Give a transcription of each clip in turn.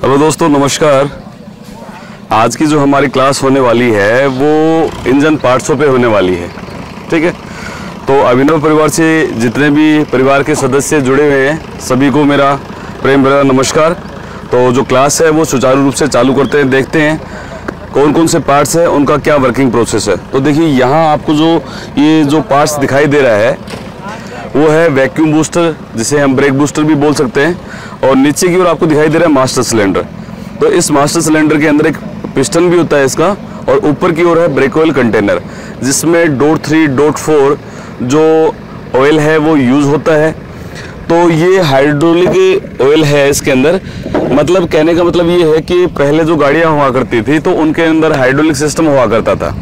Hello दोस्तों, नमस्कार। आज की जो हमारी क्लास होने वाली है वो इंजन पार्ट्सों पे होने वाली है। ठीक है, तो अभिनव परिवार से जितने भी परिवार के सदस्य जुड़े हुए हैं सभी को मेरा प्रेम भरा नमस्कार। तो जो क्लास है वो सुचारू रूप से चालू करते हैं, देखते हैं कौन कौन से पार्ट्स हैं, उनका क्या वर्किंग प्रोसेस है। तो देखिए यहाँ आपको ये जो पार्ट्स दिखाई दे रहा है वो है वैक्यूम बूस्टर, जिसे हम ब्रेक बूस्टर भी बोल सकते हैं, और नीचे की ओर आपको दिखाई दे रहा है मास्टर सिलेंडर। तो इस मास्टर सिलेंडर के अंदर एक पिस्टन भी होता है इसका, और ऊपर की ओर है ब्रेक ऑयल कंटेनर, जिसमें डॉट 3 डॉट 4 जो ऑयल है वो यूज़ होता है। तो ये हाइड्रोलिक ऑयल है इसके अंदर। मतलब कहने का मतलब ये है कि पहले जो गाड़ियाँ हुआ करती थी तो उनके अंदर हाइड्रोलिक सिस्टम हुआ करता था,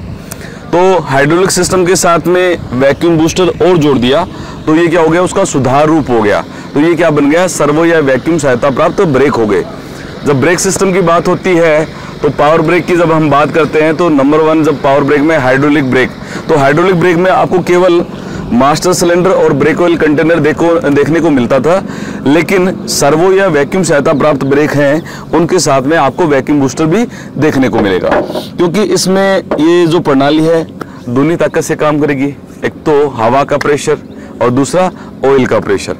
तो हाइड्रोलिक सिस्टम के साथ में वैक्यूम बूस्टर और जोड़ दिया तो ये क्या हो गया, उसका सुधार रूप हो गया। तो ये क्या बन गया, सर्वो या वैक्यूम सहायता प्राप्त ब्रेक हो गए। जब ब्रेक सिस्टम की बात होती है तो पावर ब्रेक की जब हम बात करते हैं तो नंबर 1 जब पावर ब्रेक में हाइड्रोलिक ब्रेक, तो हाइड्रोलिक ब्रेक में आपको केवल मास्टर सिलेंडर और ब्रेक ऑयल कंटेनर देखने को मिलता था, लेकिन सर्वो या वैक्यूम सहायता प्राप्त ब्रेक हैं उनके साथ में आपको वैक्यूम बूस्टर भी देखने को मिलेगा, क्योंकि इसमें ये जो प्रणाली है दोनों ताकत से काम करेगी। एक तो हवा का प्रेशर और दूसरा ऑयल का प्रेशर।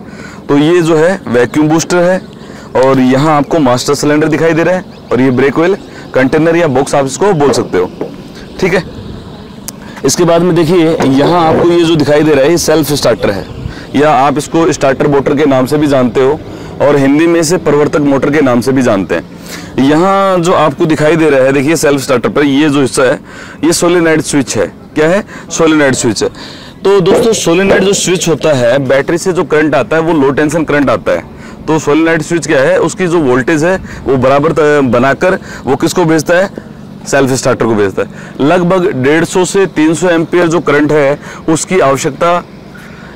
तो ये जो है वैक्यूम बूस्टर है, और यहाँ आपको मास्टर सिलेंडर दिखाई दे रहा है, और ये ब्रेक ऑयल कंटेनर या बॉक्स आप इसको बोल सकते हो। ठीक है, इसके बाद में देखिए यहाँ आपको ये जो दिखाई दे रहा है ये सेल्फ स्टार्टर है, या आप इसको स्टार्टर मोटर के नाम से भी जानते हो, और हिंदी में इसे प्रवर्तक मोटर के नाम से भी जानते हैं। यहाँ जो आपको दिखाई दे रहा है देखिए सेल्फ स्टार्टर पर ये जो हिस्सा है ये सोलेनॉइड स्विच है। क्या है? सोलेनॉइड स्विच है। तो दोस्तों सोलेनॉइड जो स्विच होता है, बैटरी से जो करंट आता है वो लो टेंशन करंट आता है। तो सोलेनॉइड स्विच क्या है, उसकी जो वोल्टेज है वो बराबर बनाकर वो किसको भेजता है, सेल्फ स्टार्टर को भेजता है। लगभग 150 से 300 एम्पियर जो करंट है उसकी आवश्यकता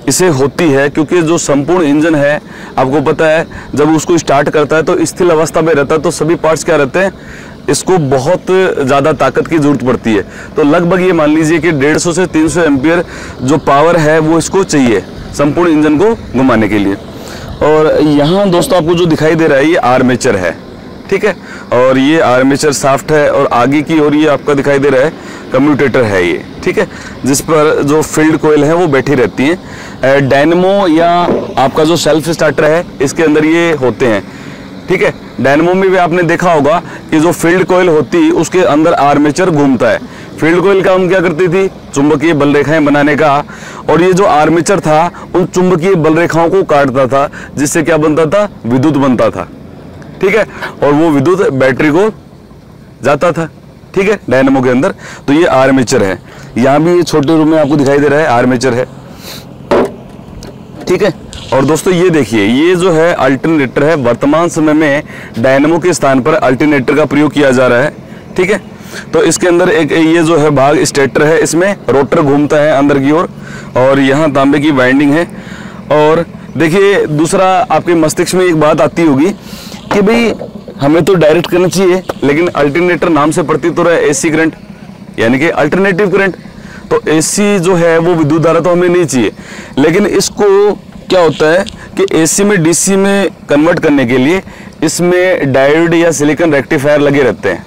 इसे होती है, क्योंकि जो संपूर्ण इंजन है आपको पता है जब उसको स्टार्ट करता है तो स्थिर अवस्था में रहता है, तो सभी पार्ट्स क्या रहते हैं, इसको बहुत ज़्यादा ताकत की जरूरत पड़ती है। तो लगभग ये मान लीजिए कि 150 से 300 एम्पियर जो पावर है वो इसको चाहिए संपूर्ण इंजन को घुमाने के लिए। और यहाँ दोस्तों आपको जो दिखाई दे रहा है ये आर्मेचर है। ठीक है, और ये आर्मेचर शाफ्ट है, और आगे की ओर ये आपका दिखाई दे रहा है कम्यूटेटर है ये। ठीक है, जिस पर जो फील्ड कोयल है वो बैठी रहती है। डायनेमो या आपका जो सेल्फ स्टार्टर है इसके अंदर ये होते हैं। ठीक है, डायनेमो में भी आपने देखा होगा कि जो फील्ड कोयल होती उसके अंदर आर्मेचर घूमता है। फील्ड कोयल का काम क्या करती थी, चुंबकीय बल रेखाएं बनाने का, और ये जो आर्मेचर था उन चुंबकीय बल रेखाओं को काटता था, जिससे क्या बनता था, विद्युत बनता था। ठीक है, और वो विद्युत बैटरी को जाता था। ठीक है, डायनेमो के अंदर। तो ये आर्मेचर है। यहाँ भी ये छोटे रूप में आपको दिखाई दे रहा है आर्मेचर है। ठीक है, और दोस्तों ये देखिए ये जो है अल्टरनेटर है। वर्तमान समय में डायनेमो के स्थान पर अल्टरनेटर का प्रयोग किया जा रहा है। ठीक है, तो इसके अंदर एक ये जो है भाग स्टेटर है, इसमें रोटर घूमता है अंदर की ओर, और यहाँ तांबे की वाइंडिंग है। और देखिए दूसरा आपके मस्तिष्क में एक बात आती होगी कि भाई हमें तो डायरेक्ट करना चाहिए, लेकिन अल्टरनेटर नाम से प्रतीत तो रहा है एसी करंट, यानी कि अल्टरनेटिव करंट। तो एसी जो है वो विद्युत धारा तो हमें नहीं चाहिए, लेकिन इसको क्या होता है कि एसी में डीसी में कन्वर्ट करने के लिए इसमें डायोड या सिलिकॉन रेक्टिफायर लगे रहते हैं।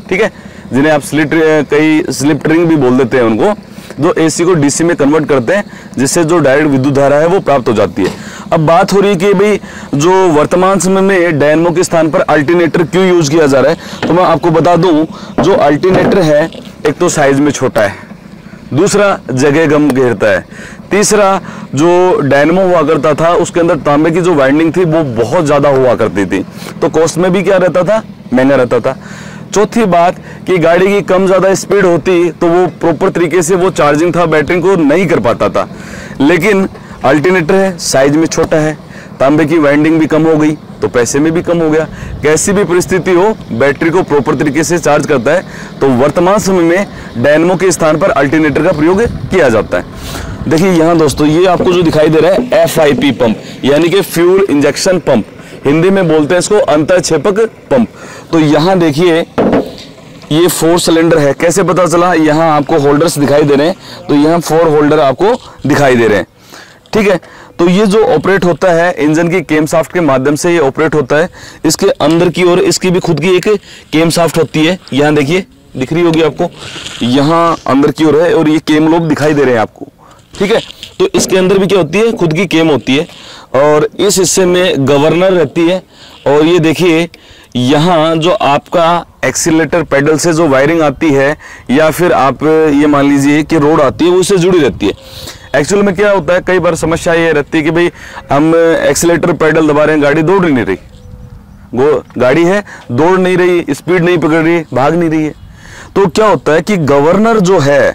ठीक है, जिन्हें आप स्लिप रिंग भी बोल देते हैं उनको, जो एसी को डीसी में कन्वर्ट करते हैं, जिससे जो डायरेक्ट विद्युत धारा है वो प्राप्त हो जाती है। अब बात हो रही है कि भाई जो वर्तमान समय में डायनेमो के स्थान पर अल्टरनेटर क्यों यूज किया जा रहा है, तो मैं आपको बता दूं जो अल्टरनेटर है एक तो साइज में छोटा है, दूसरा जगह कम घेरता है, तीसरा जो डायनेमो हुआ करता था उसके अंदर तांबे की जो वाइंडिंग थी वो बहुत ज्यादा हुआ करती थी, तो कॉस्ट में भी क्या रहता था, महंगा रहता था। चौथी बात कि गाड़ी की कम ज्यादा स्पीड होती तो वो प्रॉपर तरीके से वो चार्जिंग था बैटरी को नहीं कर पाता था। लेकिन अल्टरनेटर है, साइज में छोटा है, तांबे की वाइंडिंग भी कम हो गई तो पैसे में भी कम हो गया। कैसी भी परिस्थिति हो बैटरी को प्रॉपर तरीके से चार्ज करता है, तो वर्तमान समय में डायनेमो के स्थान पर अल्टरनेटर का प्रयोग किया जाता है। देखिए यहाँ दोस्तों ये आपको जो दिखाई दे रहा है FIP पंप, यानी कि फ्यूल इंजेक्शन पंप, हिंदी में बोलते हैं इसको अंतःक्षेपक पंप। तो यहाँ देखिए ये 4 सिलेंडर है। कैसे पता चला, यहाँ आपको होल्डर्स दिखाई दे रहे हैं, तो यहाँ 4 होल्डर आपको दिखाई दे रहे हैं। ठीक है, तो ये जो ऑपरेट होता है इंजन की केम शाफ्ट के माध्यम से, ये ऑपरेट होता है। इसके अंदर की ओर इसकी भी खुद की एक केम शाफ्ट होती है, यहाँ देखिए दिख रही होगी आपको, यहाँ अंदर की ओर है और ये केम लोब दिखाई दे रहे हैं आपको, ठीक है। तो इसके अंदर भी क्या होती है, खुद की केम होती है और इस हिस्से में गवर्नर रहती है। और ये देखिए यहाँ जो आपका एक्सीलरेटर पेडल से जो वायरिंग आती है या फिर आप ये मान लीजिए कि रोड आती है, वो उससे जुड़ी रहती है। एक्चुअल में क्या होता है, कई बार समस्या ये रहती है कि भाई हम एक्सीलरेटर पेडल दबा रहे हैं, गाड़ी दौड़ नहीं रही, वो गाड़ी है दौड़ नहीं रही, स्पीड नहीं पकड़ रही, भाग नहीं रही है। तो क्या होता है कि गवर्नर जो है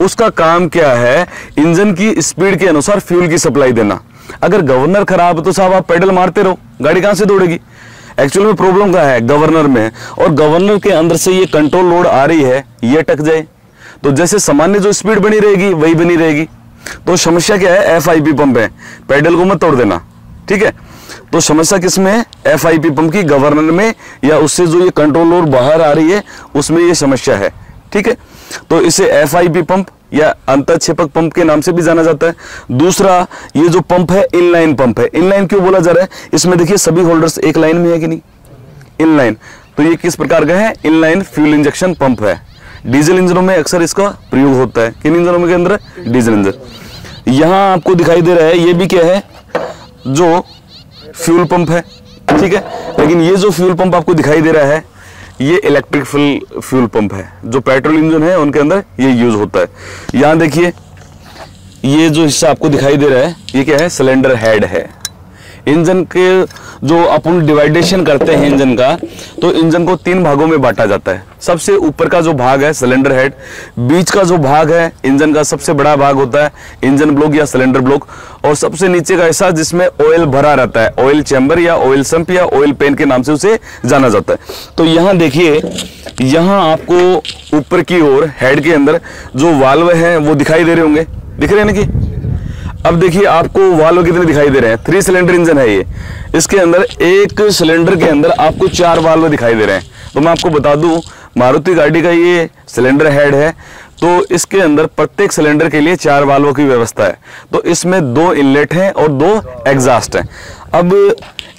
उसका काम क्या है, इंजन की स्पीड के अनुसार फ्यूल की सप्लाई देना। अगर गवर्नर खराब है तो साहब आप पेडल मारते रहो, गाड़ी कहां से दौड़ेगी। एक्चुअल में प्रॉब्लम क्या है, गवर्नर में, और गवर्नर के अंदर से ये कंट्रोल लोड आ रही है, ये अटक जाए तो जैसे सामान्य जो स्पीड बनी रहेगी वही बनी रहेगी। तो समस्या क्या है, FIP पंप है, पेडल को मत तोड़ देना, ठीक है। तो समस्या किसमें है, FIP पंप की, गवर्नर में, या उससे जो ये कंट्रोल लोड बाहर आ रही है उसमें ये समस्या है, ठीक है। तो इसे FIP पंप या अंतःक्षेपक पंप के नाम से भी जाना जाता है। दूसरा ये जो पंप है इनलाइन पंप है। इनलाइन क्यों बोला जा रहा है, इसमें देखिए सभी होल्डर्स एक लाइन में है कि नहीं, इनलाइन। तो ये किस प्रकार का है, इनलाइन फ्यूल इंजेक्शन पंप है। डीजल इंजनों में अक्सर इसका प्रयोग होता है। किन इंजनों के अंदर, डीजल इंजन। यहां आपको दिखाई दे रहा है ये भी क्या है, जो फ्यूल पंप है, ठीक है। लेकिन ये जो फ्यूल पंप आपको दिखाई दे रहा है ये इलेक्ट्रिक फ्यूल पंप है, जो पेट्रोल इंजन है उनके अंदर ये यूज होता है। यहां देखिए ये जो हिस्सा आपको दिखाई दे रहा है ये क्या है, सिलेंडर हेड है। इंजन के जो अपन डिवाइडेशन करते हैं इंजन का, तो इंजन को 3 भागों में बांटा जाता है। सबसे ऊपर का जो भाग है सिलेंडर हेड, बीच का जो भाग है इंजन का सबसे बड़ा भाग होता है इंजन ब्लॉक या सिलेंडर ब्लॉक, और सबसे नीचे का हिस्सा जिसमें ऑयल भरा रहता है, ऑयल चैम्बर या ऑयल सम्प या ऑयल पेन के नाम से उसे जाना जाता है। तो यहाँ देखिए, यहाँ आपको ऊपर की ओर हेड के अंदर जो वाल्व है वो दिखाई दे रहे होंगे, दिख रहे हैं ना कि। अब देखिए आपको वाल्व कितने दिखाई दे रहे हैं, 3 सिलेंडर इंजन है ये। इसके अंदर एक सिलेंडर के अंदर आपको 4 वाल्व दिखाई दे रहे हैं। तो मैं आपको बता दूं, मारुति गाड़ी का ये सिलेंडर हेड है, तो इसके अंदर प्रत्येक सिलेंडर के लिए 4 वाल्वों की व्यवस्था है। तो इसमें 2 इनलेट हैं और 2 एग्जॉस्ट हैं। अब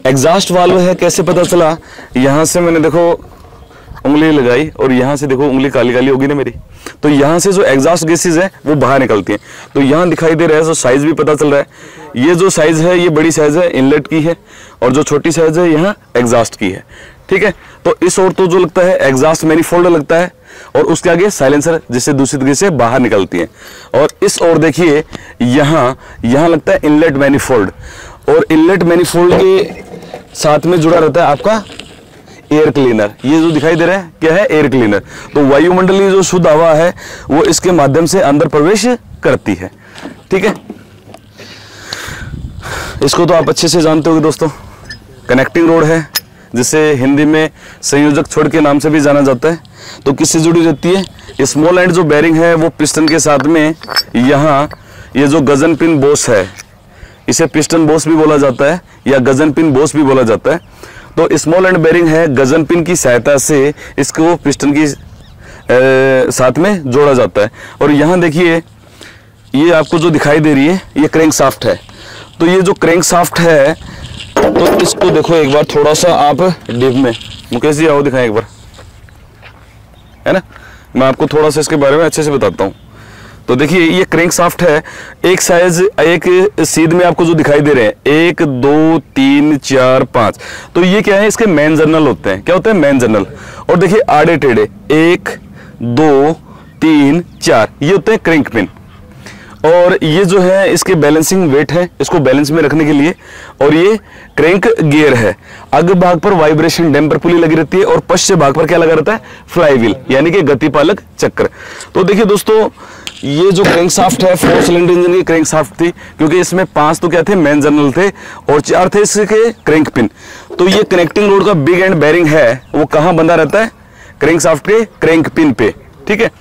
एग्जॉस्ट वाल्व है कैसे पता चला, यहां से मैंने देखो उंगली लगाई और यहां से देखो उंगली काली काली होगी ना मेरी, तो यहां से जो एग्जॉस्ट गैसेस है वो बाहर निकलती हैं। तो यहां दिखाई दे रहा है, तो साइज भी पता चल रहा है। ये जो साइज है ये बड़ी साइज है इनलेट की है, और जो छोटी साइज है यहाँ एग्जॉस्ट की है, ठीक है। तो इस ओर तो जो लगता है एग्जॉस्ट मैनिफोल्ड लगता है, और उसके आगे साइलेंसर जिससे दूषित गैसें बाहर निकलती हैं। और इस ओर देखिए यहाँ लगता है इनलेट मैनिफोल्ड, और इनलेट मैनिफोल्ड के साथ में जुड़ा रहता है आपका एयर क्लीनर। ये जो दिखाई दे रहा है क्या है, एयर क्लीनर। तो वायुमंडलीय जो शुद्ध हवा है वो इसके माध्यम से अंदर प्रवेश करती है, ठीक है। इसको तो आप अच्छे से जानते होंगे दोस्तों, कनेक्टिंग रोड है, जिसे हिंदी में संयोजक छोड़ के नाम से भी जाना जाता है। तो किससे जुड़ी रहती है, स्मॉल एंड जो बेरिंग है वो पिस्टन के साथ में, यहाँ ये जो गजन पिन बोस है, इसे पिस्टन बोस भी बोला जाता है या गजन पिन बोस भी बोला जाता है। तो स्मॉल एंड बेरिंग है, गजन पिन की सहायता से इसको पिस्टन की साथ में जोड़ा जाता है। और यहाँ देखिए ये आपको जो दिखाई दे रही है ये क्रैंक शाफ्ट है। तो ये जो क्रैंक शाफ्ट है, तो इसको देखो एक बार थोड़ा सा आप डिप में, मुकेश जी आओ दिखाएं एक बार, है ना, मैं आपको थोड़ा सा इसके बारे में अच्छे से बताता हूँ। तो देखिए ये क्रैंक शाफ्ट है, एक साइज एक सीध में आपको जो दिखाई दे रहे हैं 1 2 3 4 5, तो ये क्या है, इसके मेन जर्नल होते हैं। क्या होते हैं, मेन जर्नल। और देखिए आड़े टेढ़े 1 2 3 4 ये होते हैं क्रैंक पिन। और ये जो है इसके बैलेंसिंग वेट है, इसको बैलेंस में रखने के लिए। और ये क्रैंक गियर है, अग्र भाग पर वाइब्रेशन डैम्पर पुली लगी रहती है, और पश्चिम भाग पर क्या लगा रहता है, फ्लाई व्हील यानी कि गतिपालक चक्र। तो देखिए दोस्तों ये जो क्रैंक शाफ्ट है 4 सिलेंडर इंजन की क्रैंक शाफ्ट थी, क्योंकि इसमें 5 तो क्या थे, मेन जर्नल थे, और 4 थे इसके क्रैंक पिन। तो ये कनेक्टिंग रोड का बिग एंड बेरिंग है वो कहाँ बंधा रहता है, क्रैंक शाफ्ट के क्रैंक पिन पे, ठीक है।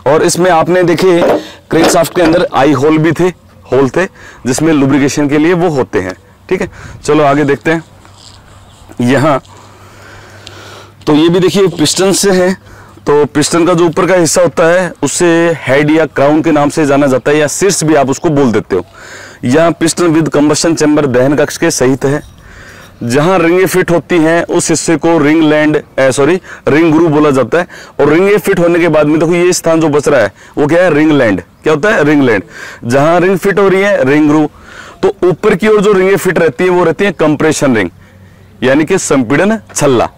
और इसमें आपने देखे क्रैंक शाफ्ट के अंदर आई होल भी थे, होल थे जिसमें लुब्रिकेशन के लिए वो होते हैं, ठीक है। चलो आगे देखते हैं। यहाँ तो ये भी देखिए पिस्टन से है, तो पिस्टन का जो ऊपर का हिस्सा होता है उससे हेड या क्राउन के नाम से जाना जाता है, या शीर्ष भी आप उसको बोल देते हो। यहाँ पिस्टन विद कंबशन चैम्बर दहन कक्ष के सहित है। जहां रिंगें फिट होती हैं उस हिस्से को रिंग ग्रूव बोला जाता है। और रिंगें फिट होने के बाद में देखो ये स्थान जो बच रहा है वो क्या है, रिंग लैंड। क्या होता है, रिंग लैंड। जहां रिंग फिट हो रही है रिंग ग्रूव। तो ऊपर की ओर जो रिंगें फिट रहती है वो रहती है कंप्रेशन रिंग, यानी कि संपीड़न छल्ला।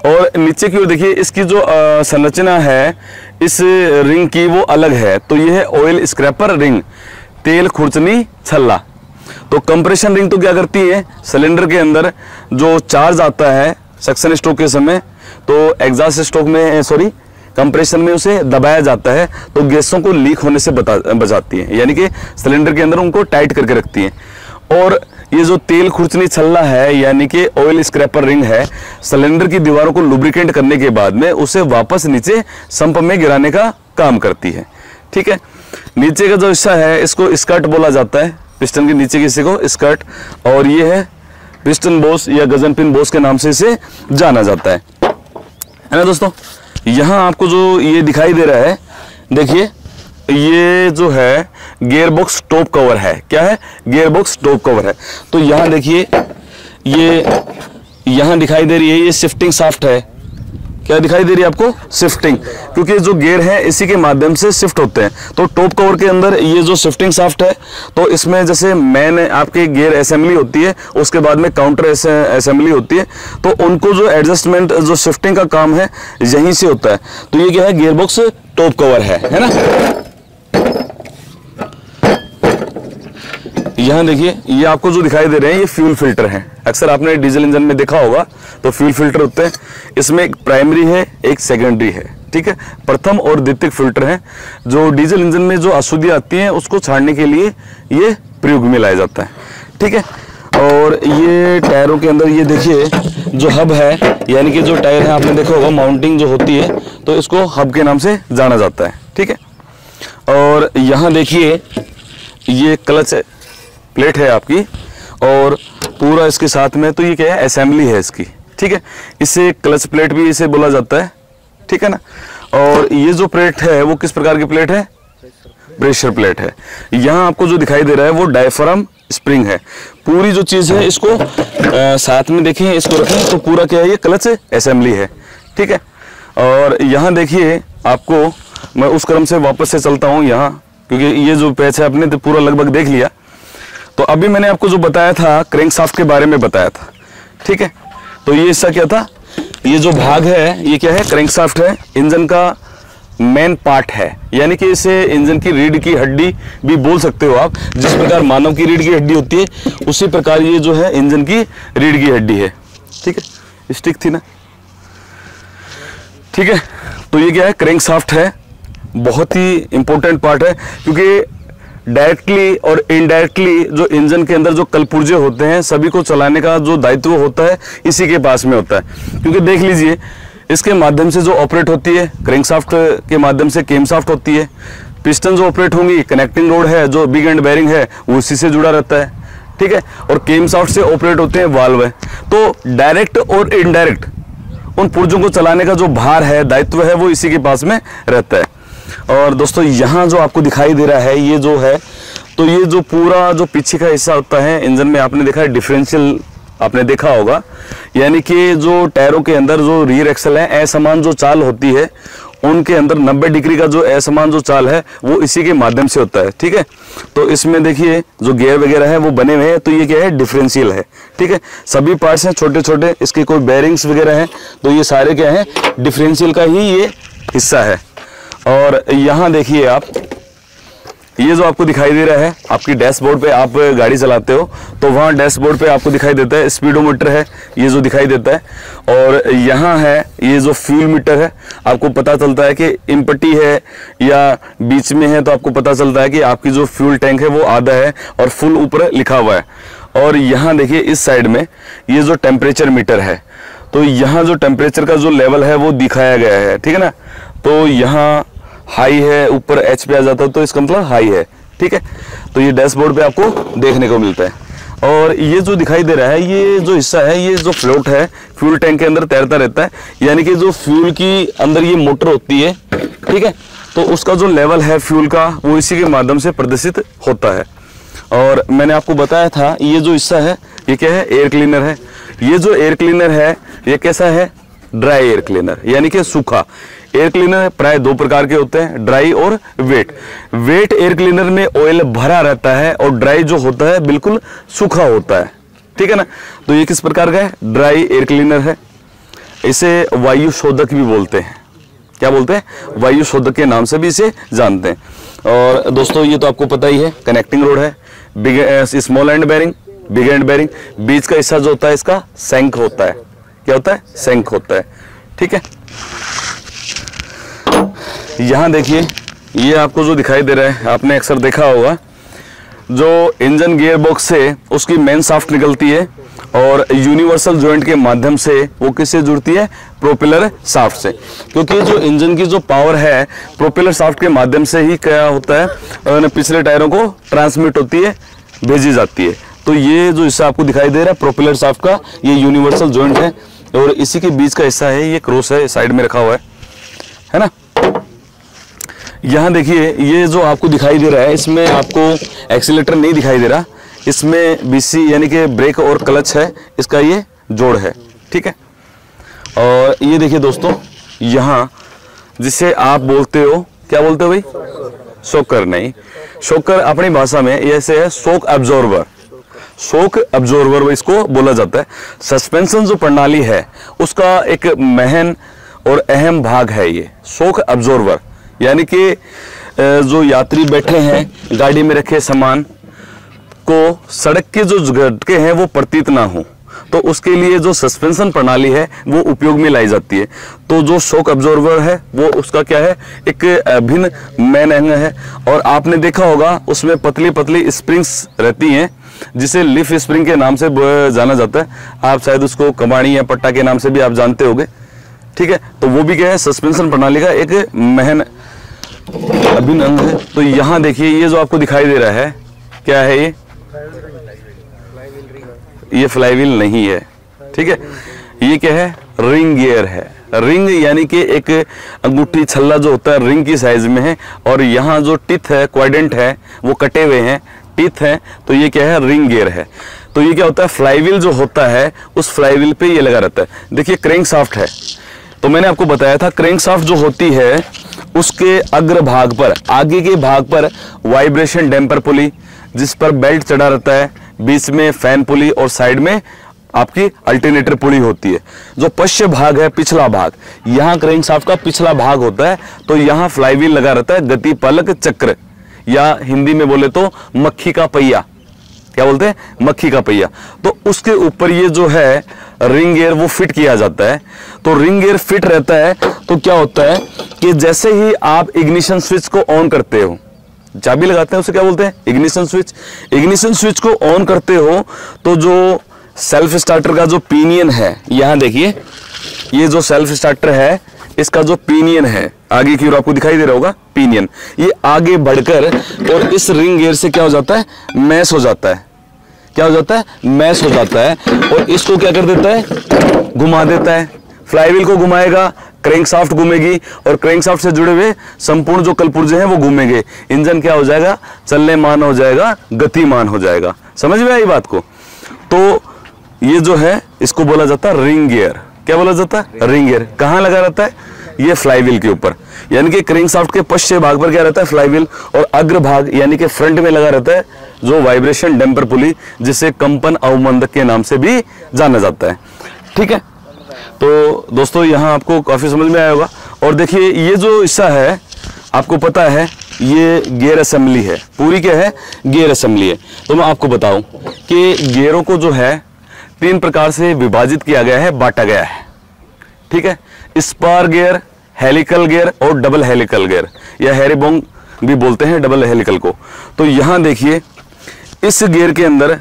और नीचे की ओर देखिए इसकी जो संरचना है इस रिंग की वो अलग है। तो ये है ऑयल स्क्रैपर रिंग, तेल खुरचनी छल्ला। तो कंप्रेशन रिंग तो क्या करती है, सिलेंडर के अंदर जो चार्ज आता है सक्शन स्ट्रोक के समय, तो एग्जॉस्ट स्ट्रोक में कंप्रेशन में उसे दबाया जाता है तो गैसों को लीक होने से बचाती है, यानी कि सिलेंडर के अंदर उनको टाइट करके रखती है। और ये जो तेल खुरचनी छल्ला है यानी कि ऑयल स्क्रैपर रिंग है, सिलेंडर की दीवारों को लुब्रिकेंट करने के बाद में उसे वापस नीचे संप में गिराने का काम करती है। ठीक है, नीचे का जो हिस्सा है इसको स्कर्ट बोला जाता है, पिस्टन के नीचे के हिस्से को स्कर्ट। और ये है पिस्टन बोस या गजन पिन बोस के नाम से इसे जाना जाता है ना दोस्तों। यहाँ आपको जो ये दिखाई दे रहा है, देखिए ये जो है गियर बॉक्स टॉप कवर है। क्या है, गियर बॉक्स टॉप कवर है। तो यहाँ देखिए ये यहाँ दिखाई दे रही है, ये शिफ्टिंग शाफ्ट है। क्या दिखाई दे रही है आपको, शिफ्टिंग, क्योंकि जो गियर है इसी के माध्यम से शिफ्ट होते हैं। तो टॉप कवर के अंदर ये जो शिफ्टिंग शाफ्ट है, तो इसमें जैसे मेन आपके गियर असेंबली होती है, उसके बाद में काउंटर असेंबली होती है, तो उनको जो एडजस्टमेंट जो शिफ्टिंग का काम है यहीं से होता है। तो ये क्या है, गियर बॉक्स टॉप कवर है ना। यहाँ देखिए ये आपको जो दिखाई दे रहे हैं ये फ्यूल फिल्टर हैं। अक्सर आपने डीजल इंजन में देखा होगा तो फ्यूल फिल्टर होते हैं। इसमें एक प्राइमरी है, एक सेकेंडरी है। ठीक है, प्रथम और द्वितीयक फिल्टर हैं। जो डीजल इंजन में जो अशुद्धियां आती हैं उसको छाड़ने के लिए ये प्रयोग में लाया जाता है। ठीक है, और ये टायरों के अंदर ये देखिए जो हब है, यानी कि जो टायर है आपने देखा होगा माउंटिंग जो होती है तो इसको हब के नाम से जाना जाता है। ठीक है, और यहाँ देखिए ये क्लच प्लेट है आपकी और पूरा इसके साथ में, तो ये क्या है, असेंबली है इसकी। ठीक है, इसे क्लच प्लेट भी इसे बोला जाता है। ठीक है ना। और ये जो प्लेट है वो किस प्रकार की प्लेट है, प्रेशर प्लेट है। यहाँ आपको जो दिखाई दे रहा है वो डायफ्राम स्प्रिंग है। पूरी जो चीज है इसको साथ में देखें, इसको रखें तो पूरा क्या है, ये क्लच असेंबली है। ठीक है, और यहाँ देखिए आपको मैं उस क्रम से वापस से चलता हूँ यहाँ, क्योंकि ये जो पैच है आपने तो पूरा लगभग देख लिया। तो अभी मैंने आपको जो बताया था क्रैंकशाफ्ट के बारे में बताया था। ठीक है, तो ये हिस्सा क्या था, ये जो भाग है ये क्या है, क्रैंकशाफ्ट है, इंजन का मेन पार्ट है। यानी कि इसे इंजन की रीढ़ की हड्डी भी बोल सकते हो आप। जिस प्रकार मानव की रीढ़ की हड्डी होती है उसी प्रकार ये जो है इंजन की रीढ़ की हड्डी है। ठीक है, स्टिक थी ना। ठीक है, तो ये क्या है, क्रैंकशाफ्ट है, बहुत ही इंपॉर्टेंट पार्ट है, क्योंकि डायरेक्टली और इनडायरेक्टली जो इंजन के अंदर जो कलपुर्जे होते हैं सभी को चलाने का जो दायित्व होता है इसी के पास में होता है। क्योंकि देख लीजिए इसके माध्यम से जो ऑपरेट होती है, क्रैंकशाफ्ट के माध्यम से केमशाफ्ट होती है। पिस्टन जो ऑपरेट होंगी, कनेक्टिंग रोड है जो बिग एंड बेरिंग है वो उसी से जुड़ा रहता है। ठीक है, और केमशाफ्ट से ऑपरेट होते हैं वाल्व है। तो डायरेक्ट और इनडायरेक्ट उन पुर्जों को चलाने का जो भार है, दायित्व है, वो इसी के पास में रहता है। और दोस्तों यहाँ जो आपको दिखाई दे रहा है ये जो है, तो ये जो पूरा जो पीछे का हिस्सा होता है इंजन में, आपने देखा है डिफरेंशियल आपने देखा होगा, यानी कि जो टायरों के अंदर जो रियर एक्सल है असमान जो चाल होती है उनके अंदर 90 डिग्री का जो असमान जो चाल है वो इसी के माध्यम से होता है। ठीक है, तो इसमें देखिए जो गियर वगैरह है वो बने हुए हैं, तो ये क्या है, डिफरेंशियल है। ठीक है, सभी पार्ट्स हैं छोटे छोटे, इसके कोई बेरिंग्स वगैरह हैं, तो ये सारे क्या है, डिफरेंशियल का ही ये हिस्सा है। और यहाँ देखिए आप, ये जो आपको दिखाई दे रहा है आपकी डैशबोर्ड पे, आप गाड़ी चलाते हो तो वहाँ डैशबोर्ड पे आपको दिखाई देता है स्पीडोमीटर है, ये जो दिखाई देता है। और यहाँ है ये जो फ्यूल मीटर है, आपको पता चलता है कि इम्पटी है या बीच में है, तो आपको पता चलता है कि आपकी जो फ्यूल टैंक है वो आधा है और फुल ऊपर लिखा हुआ है। और यहाँ देखिए इस साइड में ये जो टेम्परेचर मीटर है, तो यहाँ जो टेम्परेचर का जो लेवल है वो दिखाया गया है। ठीक है ना, तो यहाँ हाई है, ऊपर एच पे आ जाता है तो इसका मतलब हाई है। ठीक है, तो ये डैशबोर्ड पे आपको देखने को मिलता है। और ये जो दिखाई दे रहा है ये जो हिस्सा है, ये जो फ्लोट है फ्यूल टैंक के अंदर तैरता रहता है, यानी कि जो फ्यूल की अंदर ये मोटर होती है। ठीक है, तो उसका जो लेवल है फ्यूल का वो इसी के माध्यम से प्रदर्शित होता है। और मैंने आपको बताया था ये जो हिस्सा है ये क्या है, एयर क्लीनर है। ये जो एयर क्लीनर है ये कैसा है, ड्राई एयर क्लीनर, यानी कि सूखा एयर क्लीनर। प्राय दो प्रकार के होते हैं, ड्राई और वेट। वेट एयर क्लीनर में ऑयल भरा रहता है और ड्राई जो होता है बिल्कुल सूखा होता है, ठीक है ना। तो ये किस प्रकार का है, ड्राई एयर क्लीनर है। इसे वायु शोधक भी बोलते हैं। क्या बोलते हैं, वायु शोधक के नाम से भी इसे जानते हैं। और दोस्तों ये तो आपको पता ही है, कनेक्टिंग रोड है, big small end bearing, big end bearing. बीच का हिस्सा जो होता है इसका सैंक होता है। क्या होता है, सैंक होता है, ठीक है। यहां देखिए ये आपको जो दिखाई दे रहा है, आपने अक्सर देखा होगा, जो इंजन गियर बॉक्स से उसकी मेन शाफ्ट निकलती है और यूनिवर्सल जॉइंट के माध्यम से वो किससे जुड़ती है, प्रोपेलर शाफ्ट से। क्योंकि जो इंजन की जो पावर है प्रोपेलर शाफ्ट के माध्यम से ही क्या होता है, और पिछले टायरों को ट्रांसमिट होती है, भेजी जाती है। तो ये जो हिस्सा आपको दिखाई दे रहा है प्रोपेलर शाफ्ट का, ये यूनिवर्सल जॉइंट है और इसी के बीच का हिस्सा है ये क्रॉस है, साइड में रखा हुआ है ना। यहाँ देखिए ये जो आपको दिखाई दे रहा है इसमें आपको एक्सीलेटर नहीं दिखाई दे रहा, इसमें बीसी यानी कि ब्रेक और क्लच है, इसका ये जोड़ है, ठीक है। और ये देखिए दोस्तों, यहाँ जिसे आप बोलते हो, क्या बोलते हो भाई, शॉकर नहीं, शॉकर अपनी भाषा में ऐसे है शॉक अब्जॉर्बर, शॉक अब्जॉर्बर इसको बोला जाता है। सस्पेंशन जो प्रणाली है उसका एक महन और अहम भाग है ये शॉक अब्जॉर्बर, यानी कि जो यात्री बैठे हैं गाड़ी में रखे सामान को सड़क के जो झटके हैं वो प्रतीत ना हो, तो उसके लिए जो सस्पेंशन प्रणाली है वो उपयोग में लाई जाती है। तो जो शॉक अब्जॉर्बर है वो उसका क्या है, एक भिन्न मेन अंग है। और आपने देखा होगा उसमें पतली पतली स्प्रिंग्स रहती हैं जिसे लिफ स्प्रिंग के नाम से जाना जाता है। आप शायद उसको कमाणी या पट्टा के नाम से भी आप जानते होंगे, ठीक है। तो वो भी क्या है, सस्पेंशन प्रणाली का एक महन अभिन्न अंग है। तो यहाँ देखिए ये जो आपको दिखाई दे रहा है क्या है, ये फ्लाईव्हील नहीं है, ठीक है। ये क्या है, रिंग गियर है। रिंग यानी कि एक अंगूठी छल्ला जो होता है रिंग की साइज में है, और यहाँ जो टिथ है, क्वाड्रेंट है, वो कटे हुए हैं, टिथ है, तो ये क्या है, रिंग गियर है। तो ये क्या होता है, फ्लाईव्हील जो होता है उस फ्लाईव्हील पे ये लगा रहता है। देखिए क्रैंक शाफ्ट है, तो मैंने आपको बताया था क्रैंक शाफ्ट जो होती है उसके अग्र भाग पर, आगे के भाग पर वाइब्रेशन डैम्पर पुली जिस पर बेल्ट चढ़ा रहता है, बीच में फैन पुली और साइड में आपकी अल्टरनेटर पुली होती है। जो पश्च भाग है, पिछला भाग, यहाँ क्रैंक शाफ्ट का पिछला भाग होता है, तो यहाँ फ्लाईव्हील लगा रहता है, गति पालक चक्र, या हिंदी में बोले तो मक्खी का पहिया। क्या बोलते हैं, मक्खी का पहिया। तो उसके ऊपर ये जो है रिंग गियर वो फिट किया जाता है। तो रिंग गियर फिट रहता है तो क्या होता है कि जैसे ही आप इग्निशन स्विच को ऑन करते हो, चाबी लगाते हैं, उसे क्या बोलते हैं, इग्निशन स्विच। इग्निशन स्विच को ऑन करते हो तो जो सेल्फ स्टार्टर का जो पिनियन है, यहां देखिए ये जो सेल्फ स्टार्टर है इसका जो पिनियन है आगे की ओर आपको दिखाई दे रहा होगा, पिनियन ये आगे बढ़कर और इस रिंग गियर से क्या हो जाता है, मैश हो जाता है। क्या हो जाता है, मैश हो जाता है, और इसको क्या कर देता है, घुमा देता है। फ्लाईव्हील को घुमाएगा, क्रैंक शाफ्ट घूमेगी, और क्रैंक शाफ्ट से जुड़े हुए संपूर्ण जो कलपुर्जे हैं वो घूमेंगे। इंजन क्या हो जाएगा, चलनेमान हो जाएगा, गतिमान हो जाएगा। समझ में आई बात को। तो ये जो है इसको बोला जाता है रिंग गियर। क्या बोला जाता है, रिंग गियर। कहाँ लगा रहता है, ये फ्लाईव्हील के ऊपर, यानी कि क्रैंक शाफ्ट के पश्चिम भाग पर क्या रहता है, फ्लाईव्हील, और अग्र भाग यानी कि फ्रंट में लगा रहता है जो वाइब्रेशन डैम्पर पुली, जिसे कंपन अवमंदक के नाम से भी जाना जाता है, ठीक है। तो दोस्तों यहाँ आपको काफी समझ में आया होगा। और देखिए ये जो हिस्सा है आपको पता है ये गियर असेंबली है, पूरी क्या है, गियर असेंबली है। तो मैं आपको बताऊं कि गियरों को जो है 3 प्रकार से विभाजित किया गया है, बांटा गया है, ठीक है। स्पार गियर, हेलिकल गियर और डबल हेलिकल गियर, या हैरिबोंग भी बोलते हैं डबल हेलिकल को। तो यहां देखिए इस गियर के अंदर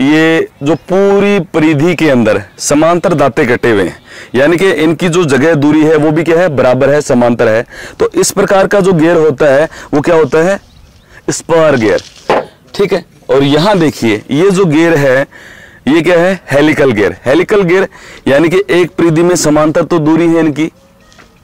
ये जो पूरी परिधि के अंदर समांतर दांते कटे हुए हैं, यानी कि इनकी जो जगह दूरी है वो भी क्या है, बराबर है, समांतर है। तो इस प्रकार का जो गियर होता है वो क्या होता है, स्पार गियर, ठीक है। और यहां देखिए ये जो गियर है ये क्या है, हेलिकल गियर। हेलिकल गियर यानी कि एक परिधि में समांतर तो दूरी है इनकी,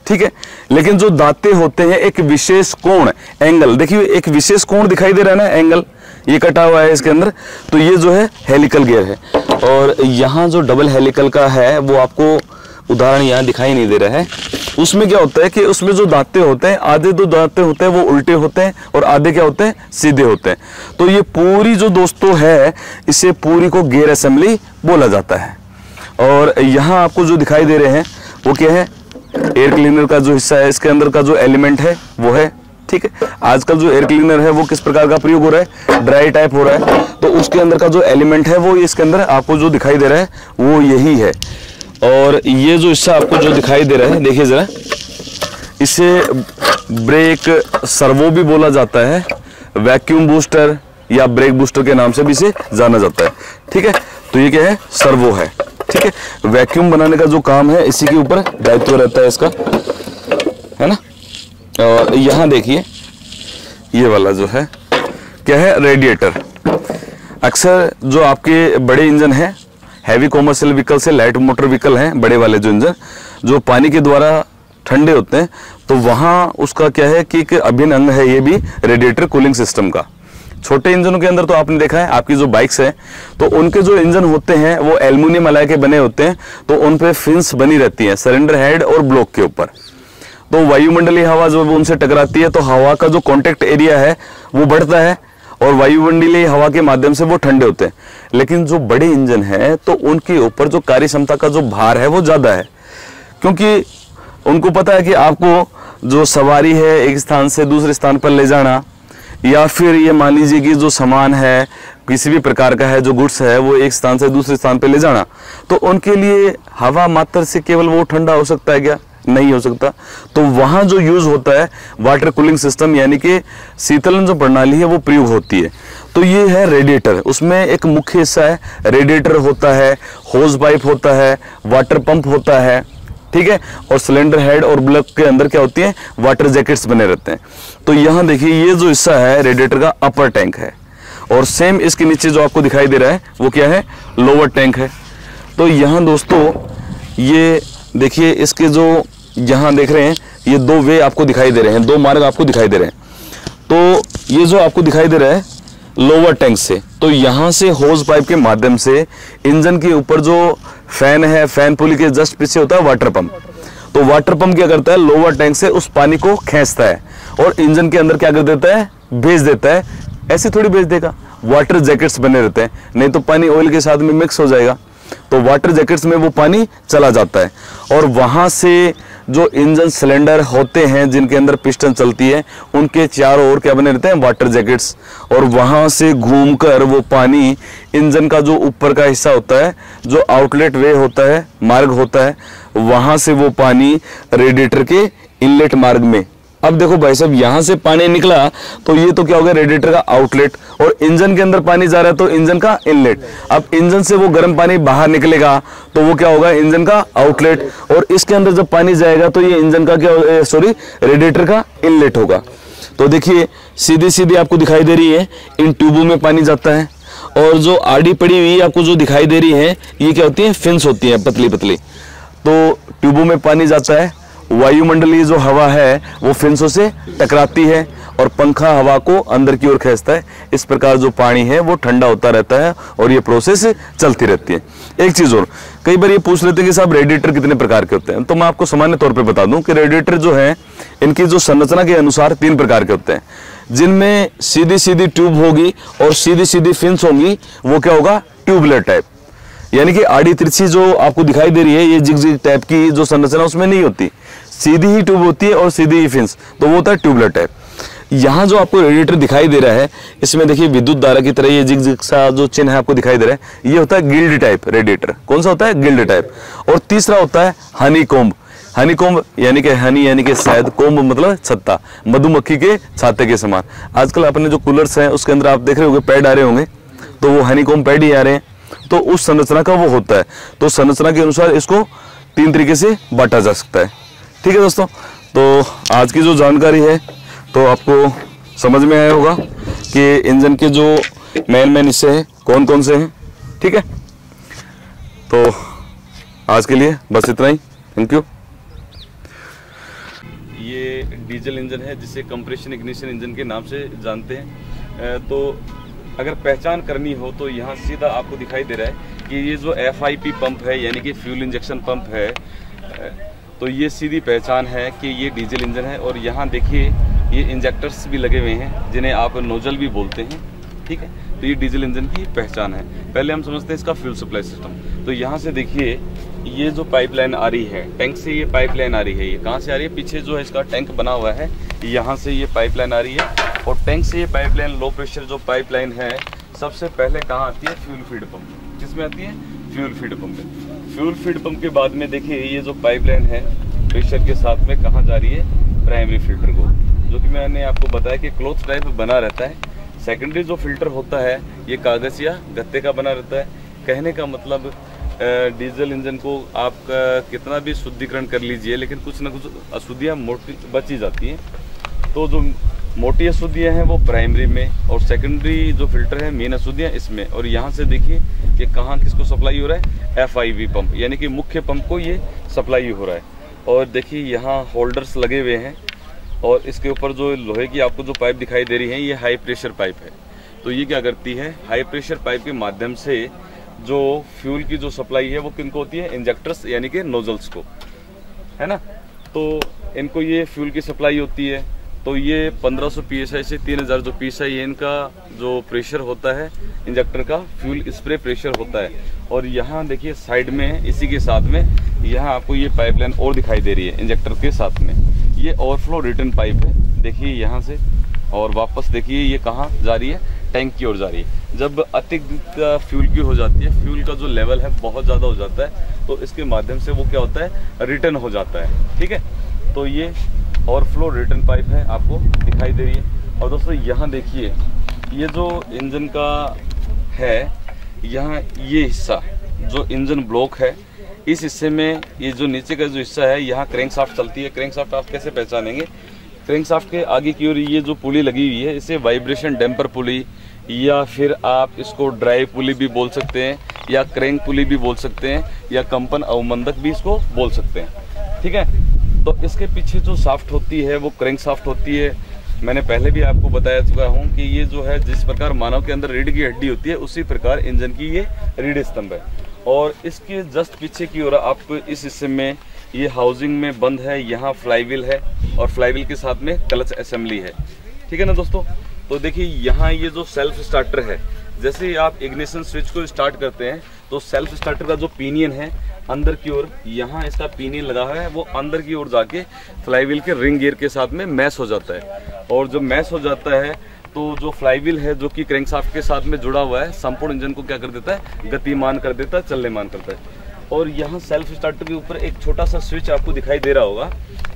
ठीक है, लेकिन जो दांते होते हैं एक विशेष कोण, एंगल, देखिए एक विशेष कोण दिखाई दे रहा है ना, एंगल, ये कटा हुआ है इसके अंदर, तो ये जो है हेलिकल गियर है। और यहाँ जो डबल हेलिकल का है वो आपको उदाहरण यहाँ दिखाई नहीं दे रहा है। उसमें क्या होता है कि उसमें जो दांते होते हैं, आधे जो दांते होते हैं वो उल्टे होते हैं और आधे क्या होते हैं, सीधे होते हैं। तो ये पूरी जो दोस्तों है, इसे पूरी को गियर असेंबली बोला जाता है। और यहाँ आपको जो दिखाई दे रहे हैं वो क्या है, एयर क्लीनर का जो हिस्सा है, इसके अंदर का जो एलिमेंट है वो है। ठीक है, आजकल जो एयर क्लीनर है वो किस प्रकार का प्रयोग हो रहा है, ड्राई टाइप हो रहा है, तो उसके अंदर का जो एलिमेंट है वो इसके अंदर आपको जो दिखाई दे रहा है वो यही है। और ये जो हिस्सा आपको जो दिखाई दे रहा है, देखिए जरा, इसे ब्रेक सर्वो भी बोला जाता है, वैक्यूम बूस्टर या ब्रेक बूस्टर के नाम से भी इसे जाना जाता है। ठीक है, तो ये क्या है, सर्वो है। ठीक है, वैक्यूम बनाने का जो काम है इसी के ऊपर दायित्व रहता है इसका, है ना। और यहाँ देखिए ये वाला जो है क्या है, रेडिएटर। अक्सर जो आपके बड़े इंजन है, हैवी कॉमर्शियल व्हीकल से लाइट मोटर व्हीकल हैं, बड़े वाले जो इंजन जो पानी के द्वारा ठंडे होते हैं, तो वहाँ उसका क्या है कि एक अभिन्न अंग है ये भी रेडिएटर कूलिंग सिस्टम का। छोटे इंजनों के अंदर तो आपने देखा है, आपकी जो बाइक्स है तो उनके जो इंजन होते हैं वो एल्युमिनियम अलाय के बने होते हैं, तो उन पे फिन्स बनी रहती हैं सिलेंडर हेड और ब्लॉक के ऊपर। तो वायुमंडलीय हवा जब उनसे टकराती है तो हवा का जो कॉन्टेक्ट एरिया है वो बढ़ता है और वायुमंडलीय हवा के माध्यम से वो ठंडे होते हैं। लेकिन जो बड़े इंजन है तो उनके ऊपर जो कार्य क्षमता का जो भार है वो ज्यादा है, क्योंकि उनको पता है कि आपको जो सवारी है एक स्थान से दूसरे स्थान पर ले जाना, या फिर ये मान लीजिए कि जो सामान है किसी भी प्रकार का है, जो गुड्स है वो एक स्थान से दूसरे स्थान पर ले जाना, तो उनके लिए हवा मात्र से केवल वो ठंडा हो सकता है क्या, नहीं हो सकता। तो वहां जो यूज होता है वाटर कूलिंग सिस्टम यानी कि शीतलन जो प्रणाली है वो प्रयोग होती है। तो ये है रेडिएटर, उसमें एक मुख्य हिस्सा है, रेडिएटर होता है, होज पाइप होता है, वाटर पंप होता है। ठीक है, और सिलेंडर हेड और ब्लॉक के अंदर क्या होती है, वाटर जैकेट्स बने रहते हैं। तो यहाँ देखिए ये जो हिस्सा है रेडिएटर का अपर टैंक है, और सेम इसके नीचे जो आपको दिखाई दे रहा है वो क्या है, लोअर टैंक है। तो यहाँ दोस्तों ये देखिए, इसके जो यहाँ देख रहे हैं ये दो वे आपको दिखाई दे रहे हैं, दो मार्ग आपको दिखाई दे रहे हैं। तो ये जो आपको दिखाई दे रहा है लोअर टैंक से, तो यहाँ से होज पाइप के माध्यम से इंजन के ऊपर जो फैन है, फैन पुली के जस्ट पीछे होता है वाटर पंप। तो वाटर पंप क्या करता है, लोअर टैंक से उस पानी को खींचता है और इंजन के अंदर क्या कर देता है, भेज देता है। ऐसे थोड़ी भेज देगा, वाटर जैकेट्स बने रहते हैं, नहीं तो पानी ऑयल के साथ में मिक्स हो जाएगा। तो वाटर जैकेट्स में वो पानी चला जाता है और वहां से जो इंजन सिलेंडर होते हैं जिनके अंदर पिस्टन चलती है उनके चारों ओर क्या बने रहते हैं, वाटर जैकेट्स, और वहां से घूमकर वो पानी इंजन का जो ऊपर का हिस्सा होता है, जो आउटलेट वे होता है, मार्ग होता है, वहां से वो पानी रेडिएटर के इनलेट मार्ग में। अब देखो भाई साहब, यहां से पानी निकला तो ये तो क्या हो गया, रेडिएटर का आउटलेट, और इंजन के अंदर पानी जा रहा है तो इंजन का इनलेट। अब इंजन से वो गर्म पानी बाहर निकलेगा तो वो क्या होगा, इंजन का आउटलेट, और इसके अंदर जब पानी जाएगा तो ये इंजन का क्या, रेडिएटर का इनलेट होगा। तो देखिए सीधी सीधी आपको दिखाई दे रही है, इन ट्यूबों में पानी जाता है, और जो आड़ी पड़ी हुई आपको जो दिखाई दे रही है ये क्या होती है, फिन्स होती है पतली पतली। तो ट्यूबों में पानी जाता है, वायुमंडलीय जो हवा है वो फिन्सों से टकराती है और पंखा हवा को अंदर की ओर खींचता है। इस प्रकार जो पानी है वो ठंडा होता रहता है और ये प्रोसेस चलती रहती है। एक चीज और, कई बार ये पूछ लेते हैं कि साहब रेडिएटर कितने प्रकार के होते हैं, तो मैं आपको सामान्य तौर पे बता दूं कि रेडिएटर जो है इनकी जो संरचना के अनुसार 3 प्रकार के होते हैं, जिनमें सीधी सीधी ट्यूब होगी और सीधी सीधी फिन्स होंगी, वो क्या होगा, ट्यूबुलर टाइप। यानी कि आड़ी तिरछी जो आपको दिखाई दे रही है ये जिग टाइप की जो संरचना उसमें नहीं होती, सीधी ही ट्यूब होती है और सीधी ही फिन्स, तो वो होता है ट्यूबुलर टाइप। यहाँ जो आपको रेडिएटर दिखाई दे रहा है इसमें देखिए विद्युत धारा की तरह ये जिग सा जो चिन्ह है आपको दिखाई दे रहा है, ये होता है गिल्ड टाइप रेडिएटर। कौन सा होता है, गिल्ड टाइप। और तीसरा होता है हनी कोम्ब। हनी कोम्ब यानी कि हनी यानी कि शहद, कोम्ब मतलब छत्ता, मधुमक्खी के छाते के समान। आजकल अपने जो कूलर्स हैं उसके अंदर आप देख रहे होंगे पैड आ रहे होंगे, तो वो हनी कोम्ब पैड ही आ रहे हैं, तो उस संरचना का वो होता है। तो संरचना के अनुसार इसको 3 तरीके से बांटा जा सकता है। ठीक है दोस्तों, तो आज की जो जानकारी है तो आपको समझ में आया होगा कि इंजन के जो मेन हिस्से हैं कौन कौन से हैं। ठीक है, तो आज के लिए बस इतना ही, थैंक यू। ये डीजल इंजन है जिसे कंप्रेशन इग्निशन इंजन के नाम से जानते हैं। तो अगर पहचान करनी हो तो यहाँ सीधा आपको दिखाई दे रहा है कि ये जो FIP पंप है यानी कि फ्यूल इंजेक्शन पंप है, तो ये सीधी पहचान है कि ये डीजल इंजन है। और यहाँ देखिए ये इंजेक्टर्स भी लगे हुए हैं जिन्हें आप नोजल भी बोलते हैं, ठीक है। तो ये डीजल इंजन की पहचान है। पहले हम समझते हैं इसका फ्यूल सप्लाई सिस्टम। तो यहाँ से देखिए ये जो पाइपलाइन आ रही है, टैंक से ये पाइपलाइन आ रही है, ये कहाँ से आ रही है, पीछे जो है इसका टैंक बना हुआ है, यहाँ से ये पाइपलाइन आ रही है। और टैंक से ये पाइपलाइन, लो प्रेशर जो पाइपलाइन है, सबसे पहले कहाँ आती है, फ्यूल फीड पंप। किसमें आती है, फ्यूल फीड पंप में। फ्यूल फीड पंप के बाद में देखिए ये जो पाइपलाइन है प्रेशर के साथ में कहाँ जा रही है, प्राइमरी फिल्टर को, जो कि मैंने आपको बताया कि क्लॉथ टाइप बना रहता है। सेकेंडरी जो फिल्टर होता है ये कागज़ या गत्ते का बना रहता है। कहने का मतलब डीजल इंजन को आप कितना भी शुद्धिकरण कर लीजिए, लेकिन कुछ ना कुछ अशुद्धियाँ मोटी बची जाती हैं। तो जो मोटी अशुद्धियाँ हैं वो प्राइमरी में, और सेकेंडरी जो फिल्टर है मेन अशुद्धियाँ इसमें। और यहाँ से देखिए कि कहाँ किसको सप्लाई हो रहा है, FIV पंप, यानी कि मुख्य पंप को ये सप्लाई हो रहा है। और देखिए यहाँ होल्डर्स लगे हुए हैं, और इसके ऊपर जो लोहे की आपको जो पाइप दिखाई दे रही है ये हाई प्रेशर पाइप है। तो ये क्या करती है, हाई प्रेशर पाइप के माध्यम से जो फ्यूल की जो सप्लाई है वो किनको होती है, इंजेक्टर्स यानी कि नोजल्स को, है ना। तो इनको ये फ्यूल की सप्लाई होती है। तो ये 1500 PSI से 3000 जो PSI है इनका जो प्रेशर होता है इंजेक्टर का, फ्यूल स्प्रे प्रेशर होता है। और यहाँ देखिए साइड में इसी के साथ में यहाँ आपको ये पाइपलाइन और दिखाई दे रही है इंजेक्टर के साथ में। ये ओवरफ्लो रिटर्न पाइप है, देखिए यहाँ से, और वापस देखिए ये कहाँ जा रही है, टैंक की ओर जा रही है। जब अतिरिक्त फ्यूल की हो जाती है, फ्यूल का जो लेवल है बहुत ज़्यादा हो जाता है, तो इसके माध्यम से वो क्या होता है, रिटर्न हो जाता है, ठीक है। तो ये ओवरफ्लो रिटर्न पाइप है, आपको दिखाई दे रही है। और दोस्तों यहाँ देखिए ये जो इंजन का है, यहाँ ये हिस्सा जो इंजन ब्लॉक है, इस हिस्से में ये जो नीचे का जो हिस्सा है, यहाँ क्रैंकशाफ्ट चलती है। क्रैंकशाफ्ट आप कैसे पहचानेंगे, क्रैंकशाफ्ट के आगे की ओर ये जो पुली लगी हुई है, इसे वाइब्रेशन डैम्पर पुली, या फिर आप इसको ड्राइव पुली भी बोल सकते हैं, या क्रैंक पुली भी बोल सकते हैं, या कंपन अवमंदक भी इसको बोल सकते हैं, ठीक है। तो इसके पीछे जो शाफ्ट होती है वो क्रैंक शाफ्ट होती है। मैंने पहले भी आपको बताया चुका हूँ कि ये जो है, जिस प्रकार मानव के अंदर रीढ़ की हड्डी होती है, उसी प्रकार इंजन की ये रीढ़ स्तंभ है। और इसके जस्ट पीछे की ओर आप इस हिस्से में ये हाउसिंग में बंद है, यहाँ फ्लाईव्हील है, और फ्लाईव्हील के साथ में क्लच असेंबली है, ठीक है ना दोस्तों। तो देखिए यहाँ ये जो सेल्फ स्टार्टर है, जैसे ही आप इग्निशन स्विच को स्टार्ट करते हैं तो सेल्फ स्टार्टर का जो पिनियन है अंदर की ओर, यहाँ इसका पिनियन लगा है, वो अंदर की ओर जाके फ्लाईव्हील के रिंग गियर के साथ में मैश हो जाता है। और जो मैश हो जाता है तो जो फ्लाईव्हील है जो कि क्रैंकशाफ्ट के साथ में जुड़ा हुआ है, संपूर्ण इंजन को क्या कर देता है, गतिमान कर देता है, चलनेमान करता है। और यहाँ सेल्फ स्टार्टर के ऊपर एक छोटा सा स्विच आपको दिखाई दे रहा होगा,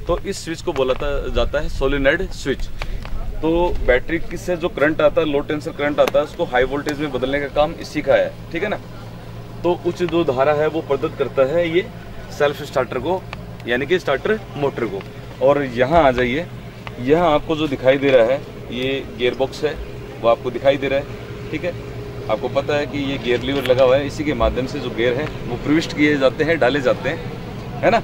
तो इस स्विच को बोला जाता है सोलेनॉइड स्विच। तो बैटरी से जो करंट आता है, लो टेंशन करंट आता है, उसको हाई वोल्टेज में बदलने का काम इसी का है, ठीक है ना। तो उच्च जो धारा है वो प्रदत्त करता है ये सेल्फ स्टार्टर को, यानी कि स्टार्टर मोटर को। और यहाँ आ जाइए, यहाँ आपको जो दिखाई दे रहा है ये गियर बॉक्स है, वो आपको दिखाई दे रहा है, ठीक है। आपको पता है कि ये गियर लीवर लगा हुआ है, इसी के माध्यम से जो गियर है वो प्रविष्ट किए जाते हैं, डाले जाते हैं, है ना।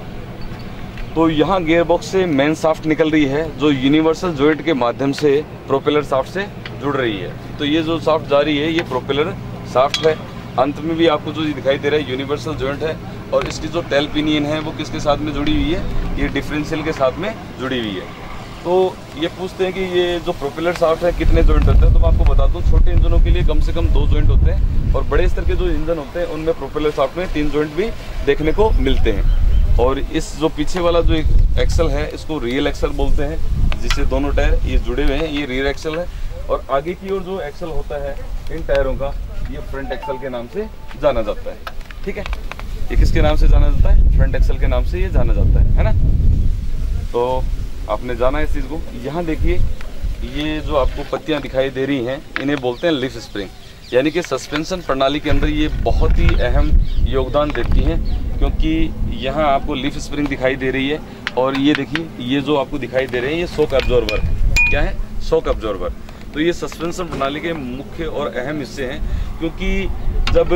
तो यहाँ गियर बॉक्स से मेन शाफ्ट निकल रही है, जो यूनिवर्सल जॉइंट के माध्यम से प्रोपेलर शाफ्ट से जुड़ रही है। तो ये जो शाफ्ट जा रही है ये प्रोपेलर शाफ्ट है। अंत में भी आपको जो दिखाई दे रहा है यूनिवर्सल जॉइंट है, और इसकी जो टेल पिनियन है वो किसके साथ में जुड़ी हुई है, ये डिफरेंशियल के साथ में जुड़ी हुई है। तो ये पूछते हैं कि ये जो प्रोपेलर शाफ्ट है कितने जॉइंट होते हैं, तो मैं आपको बता दूं छोटे इंजनों के लिए कम से कम 2 जॉइंट होते हैं, और बड़े स्तर के जो इंजन होते हैं उनमें प्रोपेलर शाफ्ट में 3 जॉइंट भी देखने को मिलते हैं। और इस जो पीछे वाला जो एक्सल है इसको रियल एक्सल बोलते हैं, जिससे दोनों टायर ये जुड़े हुए हैं, ये रियर एक्सल है। और आगे की ओर जो एक्सल होता है इन टायरों का, ये फ्रंट एक्सल के नाम से जाना जाता है, ठीक है। ये किसके नाम से जाना जाता है, फ्रंट एक्सल के नाम से ये जाना जाता है ना। तो आपने जाना इस चीज़ को। यहाँ देखिए ये जो आपको पत्तियाँ दिखाई दे रही हैं इन्हें बोलते हैं लीफ स्प्रिंग, यानी कि सस्पेंशन प्रणाली के अंदर ये बहुत ही अहम योगदान देती हैं, क्योंकि यहाँ आपको लीफ स्प्रिंग दिखाई दे रही है। और ये देखिए ये जो आपको दिखाई दे रहे हैं ये शॉक अब्जॉर्बर है। क्या है, शॉक अब्जॉर्बर। तो ये सस्पेंशन प्रणाली के मुख्य और अहम हिस्से हैं, क्योंकि जब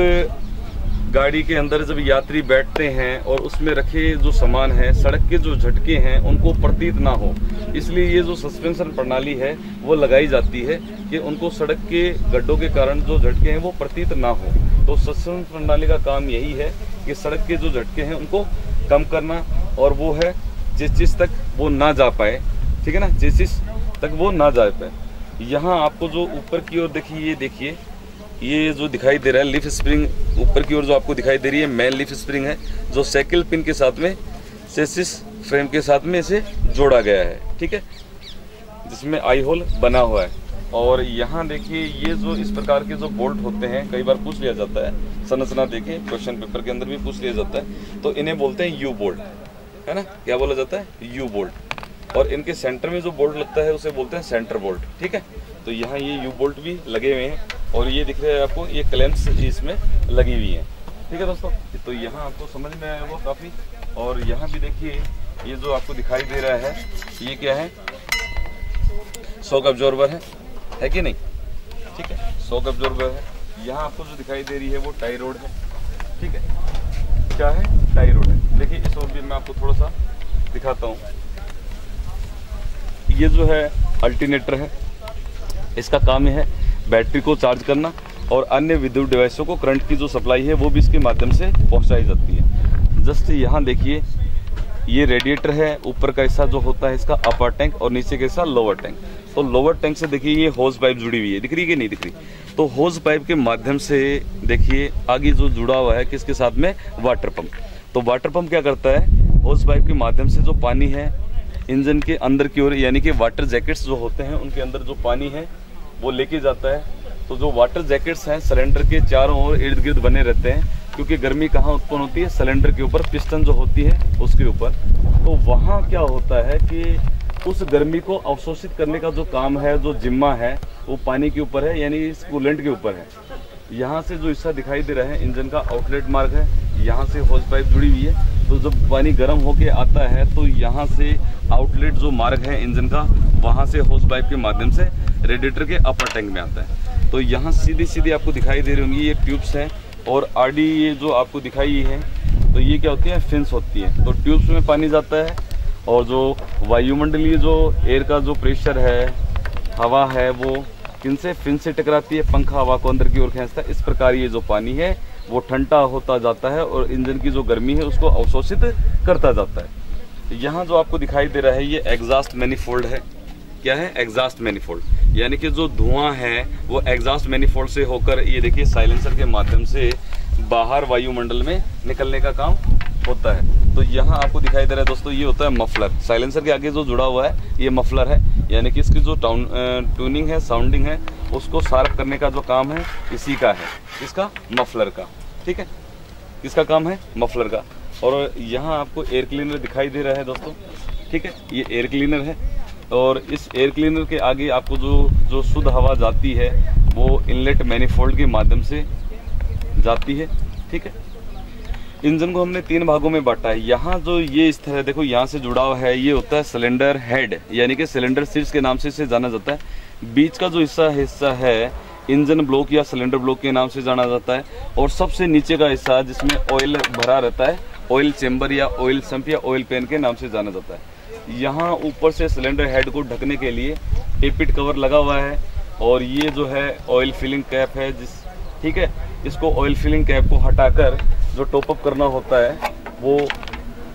गाड़ी के अंदर जब यात्री बैठते हैं और उसमें रखे जो सामान है, सड़क के जो झटके हैं उनको प्रतीत ना हो, इसलिए ये जो सस्पेंशन प्रणाली है वो लगाई जाती है कि उनको सड़क के गड्ढों के कारण जो झटके हैं वो प्रतीत ना हो। तो सस्पेंशन प्रणाली का काम यही है कि सड़क के जो झटके हैं उनको कम करना, और वो है चेसिस तक वो ना जा पाए, ठीक है ना, चेसिस तक वो ना जा पाए। यहाँ आपको जो ऊपर की ओर देखिए, ये जो दिखाई दे रहा है लीफ स्प्रिंग, ऊपर की ओर जो आपको दिखाई दे रही है मेन लीफ स्प्रिंग है, जो साइकिल पिन के साथ में चेसिस फ्रेम के साथ में इसे जोड़ा गया है, ठीक है, जिसमें आई होल बना हुआ है। और यहाँ देखिए ये जो इस प्रकार के जो बोल्ट होते हैं, कई बार पूछ लिया जाता है, संरचना देखें क्वेश्चन पेपर के अंदर भी पूछ लिया जाता है, तो इन्हें बोलते हैं यू बोल्ट, है ना, क्या बोला जाता है, यू बोल्ट। और इनके सेंटर में जो बोल्ट लगता है उसे बोलते हैं सेंटर बोल्ट, ठीक है। तो यहाँ ये यू बोल्ट भी लगे हुए हैं, और ये दिख रहे हैं आपको, ये क्लैंप्स इसमें लगी हुई हैं, ठीक है दोस्तों। तो यहाँ आपको समझ में आया वो काफ़ी। और यहाँ भी देखिए ये जो आपको दिखाई दे रहा है ये क्या है, शॉक अब्जॉर्बर है कि नहीं, ठीक है, शॉक अब्जॉर्बर है। यहाँ आपको जो दिखाई दे रही है वो टाई रोड है, ठीक है, क्या है, टाई रोड है। देखिए इस ओर भी मैं आपको थोड़ा सा दिखाता हूँ। ये जो है अल्टरनेटर है, इसका काम है बैटरी को चार्ज करना, और अन्य विद्युत डिवाइसों को करंट की जो सप्लाई है वो भी इसके माध्यम से पहुंचाई जाती है। जस्ट यहाँ देखिए ये रेडिएटर है, ऊपर का हिस्सा जो होता है इसका अपर टैंक, और नीचे का हिस्सा लोअर टैंक। तो लोअर टैंक से देखिए ये होज पाइप जुड़ी हुई है, दिख रही है कि नहीं दिख रही। तो होज पाइप के माध्यम से देखिए आगे जो जुड़ा हुआ है किसके साथ में, वाटर पंप। तो वाटर पंप क्या करता है, होज पाइप के माध्यम से जो पानी है इंजन के अंदर की ओर, यानी कि वाटर जैकेट्स जो होते हैं उनके अंदर जो पानी है वो लेके जाता है। तो जो वाटर जैकेट्स हैं सिलेंडर के चारों ओर इर्द गिर्द बने रहते हैं, क्योंकि गर्मी कहाँ उत्पन्न होती है, सिलेंडर के ऊपर, पिस्टन जो होती है उसके ऊपर। तो वहाँ क्या होता है कि उस गर्मी को अवशोषित करने का जो काम है, जो जिम्मा है, वो पानी के ऊपर है, यानी इस कूलेंट के ऊपर है। यहाँ से जो हिस्सा दिखाई दे रहा है इंजन का आउटलेट मार्ग है, यहाँ से होज पाइप जुड़ी हुई है। तो जब पानी गर्म होके आता है तो यहाँ से आउटलेट जो मार्ग है इंजन का, वहाँ से होज पाइप के माध्यम से रेडिएटर के अपर टैंक में आता है। तो यहाँ सीधी आपको दिखाई दे रही होंगी ये ट्यूब्स हैं, और आडी ये जो आपको दिखाई है, तो ये क्या होती है, फिन्स होती है। तो ट्यूब्स में पानी जाता है, और जो वायुमंडलीय जो एयर का जो प्रेशर है, हवा है, वो किनसे, फिन से टकराती है, पंखा हवा को अंदर की ओर खींचता है। इस प्रकार ये जो पानी है वो ठंडा होता जाता है और इंजन की जो गर्मी है उसको अवशोषित करता जाता है। यहाँ जो आपको दिखाई दे रहा है ये एग्जॉस्ट मैनिफोल्ड है। क्या है, एग्जॉस्ट मैनिफोल्ड, यानी कि जो धुआं है वो एग्जॉस्ट मैनिफोल्ड से होकर ये देखिए साइलेंसर के माध्यम से बाहर वायुमंडल में निकलने का काम होता है। तो यहाँ आपको दिखाई दे रहा है दोस्तों, ये होता है मफलर। साइलेंसर के आगे जो जुड़ा हुआ है ये मफलर है, यानी कि इसकी जो ट्यूनिंग है, साउंडिंग है, उसको शार्प करने का जो काम है इसी का है, इसका मफलर का, ठीक है, इसका काम है मफलर का। और यहाँ आपको एयर क्लीनर दिखाई दे रहा है दोस्तों, ठीक है, ये एयर क्लीनर है। और इस एयर क्लीनर के आगे आपको जो शुद्ध हवा जाती है वो इनलेट मैनिफोल्ड के माध्यम से जाती है, ठीक है। इंजन को हमने 3 भागों में बांटा है। यहाँ जो ये इस तरह देखो, यहाँ से जुड़ा हुआ है, ये होता है सिलेंडर हेड, यानी कि सिलेंडर शीट्स के नाम से इसे जाना जाता है। बीच का जो हिस्सा है इंजन ब्लॉक या सिलेंडर ब्लॉक के नाम से जाना जाता है। और सबसे नीचे का हिस्सा जिसमें ऑयल भरा रहता है, ऑयल चेम्बर या ऑयल सम्प या ऑयल पेन के नाम से जाना जाता है। यहाँ ऊपर से सिलेंडर हेड को ढकने के लिए टेपिट कवर लगा हुआ है, और ये जो है ऑयल फिलिंग कैप है, ठीक है, इसको ऑयल फिलिंग कैप को हटाकर जो टॉपअप करना होता है वो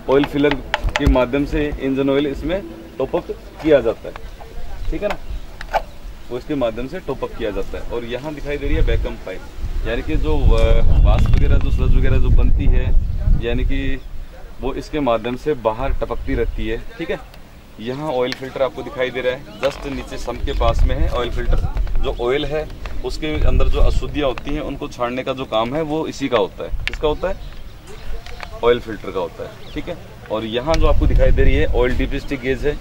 ऑयल फिलर के माध्यम से इंजन ऑयल इसमें टॉपअप किया जाता है, ठीक है ना, वो इसके माध्यम से टॉपअप किया जाता है। और यहाँ दिखाई दे रही है वैक्यूम पाइप, यानी कि जो वाष्प वगैरह, जो स्लज वगैरह जो बनती है, यानी कि वो इसके माध्यम से बाहर टपकती रहती है, ठीक है। यहाँ ऑयल फिल्टर आपको दिखाई दे रहा है, जस्ट नीचे सम्प के पास में है ऑयल फिल्टर। जो ऑयल है उसके अंदर जो अशुद्धियाँ होती हैं उनको छाड़ने का जो काम है वो इसी का होता है। किसका होता है, ऑयल फिल्टर का होता है, ठीक है। और यहाँ जो आपको दिखाई दे रही है ऑयल डिपिस्टिक गेज है,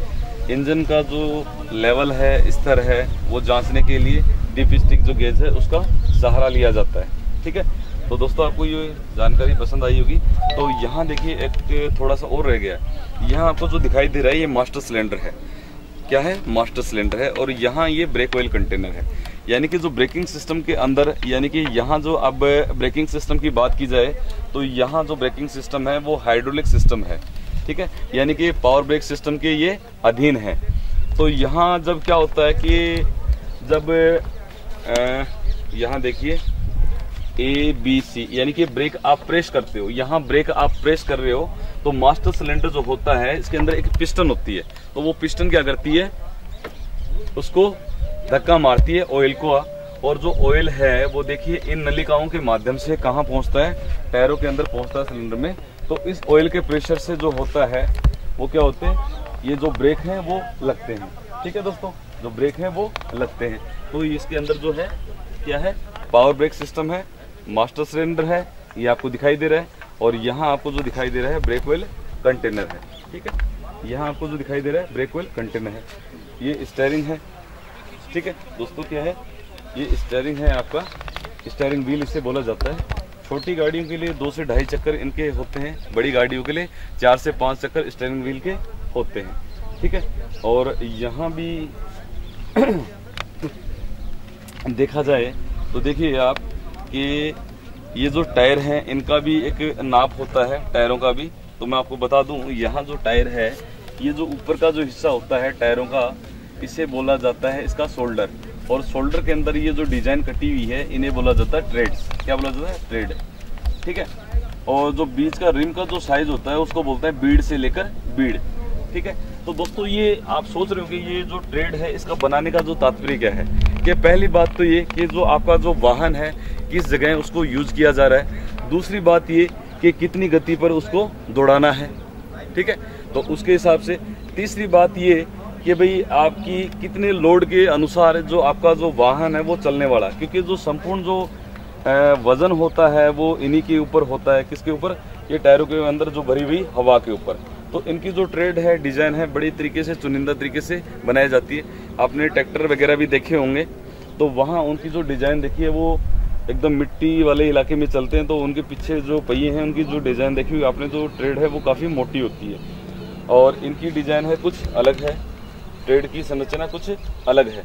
इंजन का जो लेवल है, स्तर है, वो जांचने के लिए डिपिस्टिक जो गेज है उसका सहारा लिया जाता है, ठीक है। तो दोस्तों आपको ये जानकारी पसंद आई होगी। तो यहाँ देखिए एक थोड़ा सा और रह गया, यहाँ आपको जो दिखाई दे रहा है ये मास्टर सिलेंडर है। क्या है, मास्टर सिलेंडर है। और यहाँ ये ब्रेक ऑयल कंटेनर है। यानी कि जो ब्रेकिंग सिस्टम के अंदर, यानी कि यहाँ जो अब ब्रेकिंग सिस्टम की बात की जाए तो यहाँ जो ब्रेकिंग सिस्टम है वो हाइड्रोलिक सिस्टम है, ठीक है, यानी कि पावर ब्रेक सिस्टम के ये अधीन है। तो यहाँ जब क्या होता है कि जब यहाँ देखिए ABC, यानी कि ब्रेक आप प्रेस करते हो, यहाँ ब्रेक आप प्रेस कर रहे हो तो मास्टर सिलेंडर जो होता है इसके अंदर एक पिस्टन होती है, तो वो पिस्टन क्या करती है, उसको धक्का मारती है ऑयल को, और जो ऑयल है वो देखिए इन नलिकाओं के माध्यम से कहाँ पहुँचता है, टायरों के अंदर पहुँचता है सिलेंडर में। तो इस ऑयल के प्रेशर से जो होता है वो क्या होते हैं, ये जो ब्रेक हैं वो लगते हैं, ठीक है दोस्तों, जो ब्रेक हैं वो लगते हैं। तो इसके अंदर जो है क्या है, पावर ब्रेक सिस्टम है, मास्टर सिलेंडर है, ये आपको दिखाई दे रहा है, और यहाँ आपको जो दिखाई दे रहा है ब्रेक ऑयल कंटेनर है, ठीक है, यहाँ आपको जो दिखाई दे रहा है ब्रेक ऑयल कंटेनर है। ये स्टीयरिंग है, ठीक है दोस्तों, क्या है, ये स्टीयरिंग है आपका, स्टीयरिंग व्हील इसे बोला जाता है। छोटी गाड़ियों के लिए 2 से 2.5 चक्कर इनके होते हैं, बड़ी गाड़ियों के लिए 4 से 5 चक्कर स्टीयरिंग व्हील के होते हैं, ठीक है। और यहाँ भी देखा जाए तो देखिए आप कि ये जो टायर हैं इनका भी एक नाप होता है, टायरों का भी। तो मैं आपको बता दूं, यहाँ जो टायर है, ये जो ऊपर का जो हिस्सा होता है टायरों का, इसे बोला जाता है इसका शोल्डर, और शोल्डर के अंदर ये जो डिजाइन कटी हुई है इन्हें बोला जाता है ट्रेड्स। क्या बोला जाता है, ट्रेड, ठीक है। और जो बीच का रिम का जो साइज होता है उसको बोलते हैं बीड से लेकर बीड, ठीक है। तो दोस्तों ये आप सोच रहे हो कि ये जो ट्रेड है इसका बनाने का जो तात्पर्य क्या है, कि पहली बात तो ये कि जो आपका जो वाहन है किस जगह उसको यूज किया जा रहा है, दूसरी बात ये कि कितनी गति पर उसको दौड़ाना है, ठीक है, तो उसके हिसाब से, तीसरी बात ये कि भाई आपकी कितने लोड के अनुसार जो आपका जो वाहन है वो चलने वाला, क्योंकि जो संपूर्ण जो वजन होता है वो इन्हीं के ऊपर होता है, किसके ऊपर, ये टायरों के अंदर जो भरी हुई हवा के ऊपर। तो इनकी जो ट्रेड है, डिजाइन है, बड़ी तरीके से चुनिंदा तरीके से बनाई जाती है। आपने ट्रैक्टर वगैरह भी देखे होंगे तो वहाँ उनकी जो डिजाइन देखिए वो एकदम मिट्टी वाले इलाके में चलते हैं, तो उनके पीछे जो पहिए हैं उनकी जो डिजाइन देखी हुई आपने, जो ट्रेड है वो काफ़ी मोटी होती है, और इनकी डिजाइन है कुछ अलग है, ट्रेड की संरचना कुछ अलग है।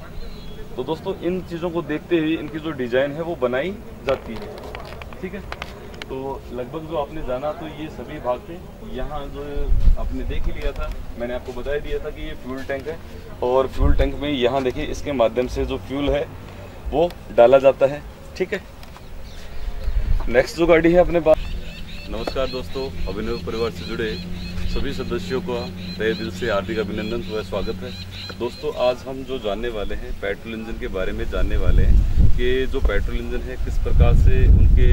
तो दोस्तों इन चीज़ों को देखते हुए इनकी जो डिजाइन है वो बनाई जाती है, ठीक है। तो लगभग जो आपने जाना तो ये सभी भाग थे। यहाँ जो आपने देख ही लिया था, मैंने आपको बता दिया था कि ये फ्यूल टैंक है, और फ्यूल टैंक में यहाँ देखिए इसके माध्यम से जो फ्यूल है वो डाला जाता है, ठीक है। नेक्स्ट जो गाड़ी है अपने पास, नमस्कार दोस्तों, अभिनव परिवार से जुड़े सभी सदस्यों को तहे दिल से हार्दिक अभिनंदन व स्वागत है। दोस्तों आज हम जो जानने वाले हैं पेट्रोल इंजन के बारे में जानने वाले हैं कि जो पेट्रोल इंजन है किस प्रकार से उनके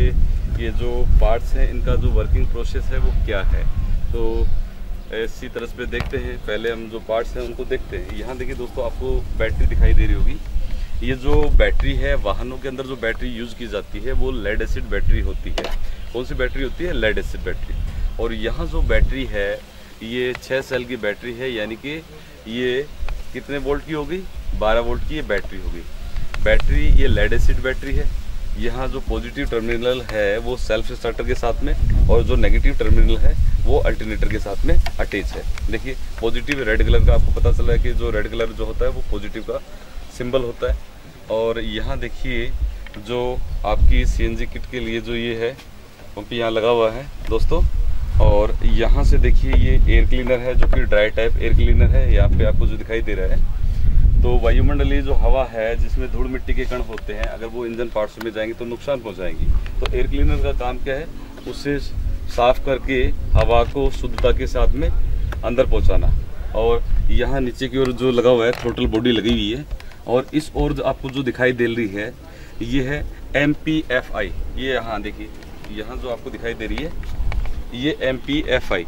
ये जो पार्ट्स हैं इनका जो वर्किंग प्रोसेस है वो क्या है। तो इसी तरह पे देखते हैं, पहले हम जो पार्ट्स हैं उनको देखते हैं। यहाँ देखिए दोस्तों आपको बैटरी दिखाई दे रही होगी, ये जो बैटरी है वाहनों के अंदर जो बैटरी यूज़ की जाती है वो लेड एसिड बैटरी होती है। कौन सी बैटरी होती है, लेड एसिड बैटरी। और यहाँ जो बैटरी है ये 6 सेल की बैटरी है, यानी कि ये कितने वोल्ट की होगी, 12 वोल्ट की ये बैटरी होगी। बैटरी ये लेड एसिड बैटरी है। यहाँ जो पॉजिटिव टर्मिनल है वो सेल्फ स्टार्टर के साथ में, और जो नेगेटिव टर्मिनल है वो अल्टरनेटर के साथ में अटैच है। देखिए पॉजिटिव रेड कलर का आपको पता चला है कि जो रेड कलर जो होता है वो पॉजिटिव का सिंबल होता है। और यहाँ देखिए जो आपकी CNG किट के लिए जो ये है पंप यहाँ लगा हुआ है दोस्तों। और यहाँ से देखिए ये एयर क्लीनर है जो कि ड्राई टाइप एयर क्लीनर है, यहाँ पे आपको जो दिखाई दे रहा है। तो वायुमंडलीय जो हवा है जिसमें धूल मिट्टी के कण होते हैं, अगर वो इंजन पार्ट्स में जाएंगे तो नुकसान पहुँचाएंगी। तो एयर क्लीनर का काम क्या है, उससे साफ करके हवा को शुद्धता के साथ में अंदर पहुँचाना। और यहाँ नीचे की ओर जो लगा हुआ है थ्रोटल बॉडी लगी हुई है, और इस ओर जो आपको जो दिखाई दे रही है ये है MPFI। ये यहाँ देखिए, यहाँ जो आपको दिखाई दे रही है ये MPFI,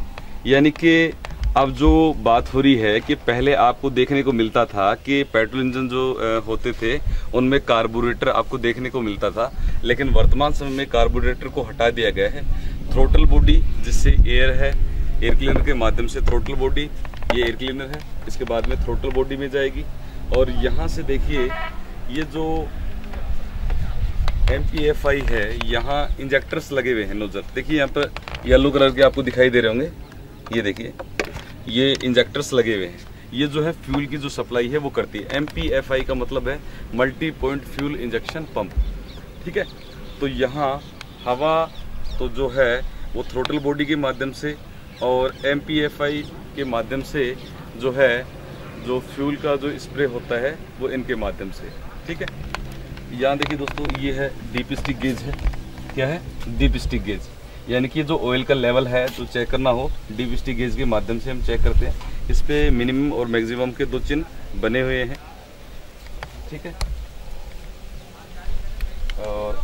यानी कि अब जो बात हो रही है कि पहले आपको देखने को मिलता था कि पेट्रोल इंजन जो होते थे उनमें कार्बोरेटर आपको देखने को मिलता था, लेकिन वर्तमान समय में कार्बोरेटर को हटा दिया गया है। थ्रोटल बॉडी जिससे एयर है, एयर क्लीनर के माध्यम से थ्रोटल बॉडी, ये एयर क्लीनर है, इसके बाद में थ्रोटल बॉडी में जाएगी। और यहाँ से देखिए ये जो MPFI है, यहाँ इंजेक्टर्स लगे हुए हैं, नोजल देखिए यहाँ पर येलो कलर के आपको दिखाई दे रहे होंगे, ये देखिए ये इंजेक्टर्स लगे हुए हैं। ये जो है फ्यूल की जो सप्लाई है वो करती है। MPFI का मतलब है multi point fuel injection pump, ठीक है। तो यहाँ हवा तो जो है वो थ्रोटल बॉडी के माध्यम से और MPFI के माध्यम से जो है जो फ्यूल का जो स्प्रे होता है वो इनके माध्यम से, ठीक है। यहाँ देखिए दोस्तों, ये है डीप स्टिक गेज है। क्या है? डीप स्टिक गेज, यानी कि जो ऑयल का लेवल है जो चेक करना हो डीप स्टिक गेज के माध्यम से हम चेक करते हैं। इस पे मिनिमम और मैक्सिमम के 2 चिन्ह बने हुए हैं, ठीक है। और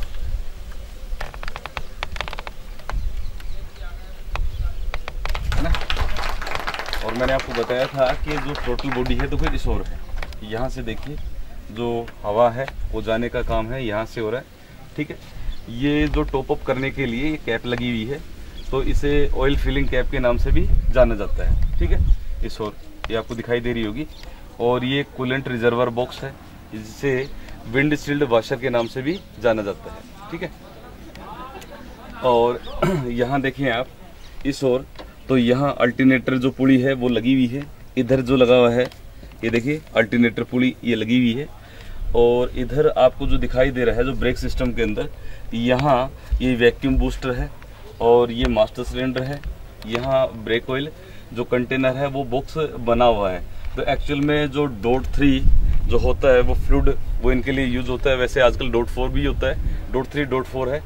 है ना, और मैंने आपको बताया था कि जो टोटल बॉडी है तो फिर इस ओर है। यहाँ से देखिए जो हवा है वो जाने का काम है यहाँ से हो रहा है, ठीक है। ये जो टॉप अप करने के लिए ये कैप लगी हुई है, तो इसे ऑयल फिलिंग कैप के नाम से भी जाना जाता है, ठीक है। इस ओर ये आपको दिखाई दे रही होगी। और ये कूलेंट रिजर्वर बॉक्स है, जिसे विंड शील्ड वॉशर के नाम से भी जाना जाता है, ठीक है। और यहाँ देखिए आप इस ओर, तो यहाँ अल्टरनेटर जो पुली है वो लगी हुई है। इधर जो लगा हुआ है ये देखिए अल्टरनेटर पुली ये लगी हुई है। और इधर आपको जो दिखाई दे रहा है जो ब्रेक सिस्टम के अंदर, यहाँ ये वैक्यूम बूस्टर है और ये मास्टर सिलेंडर है। यहाँ ब्रेक ऑयल जो कंटेनर है वो बॉक्स बना हुआ है। तो एक्चुअल में जो .3 जो होता है वो फ्लूइड वो इनके लिए यूज होता है। वैसे आजकल .4 भी होता है, .3 .4 है,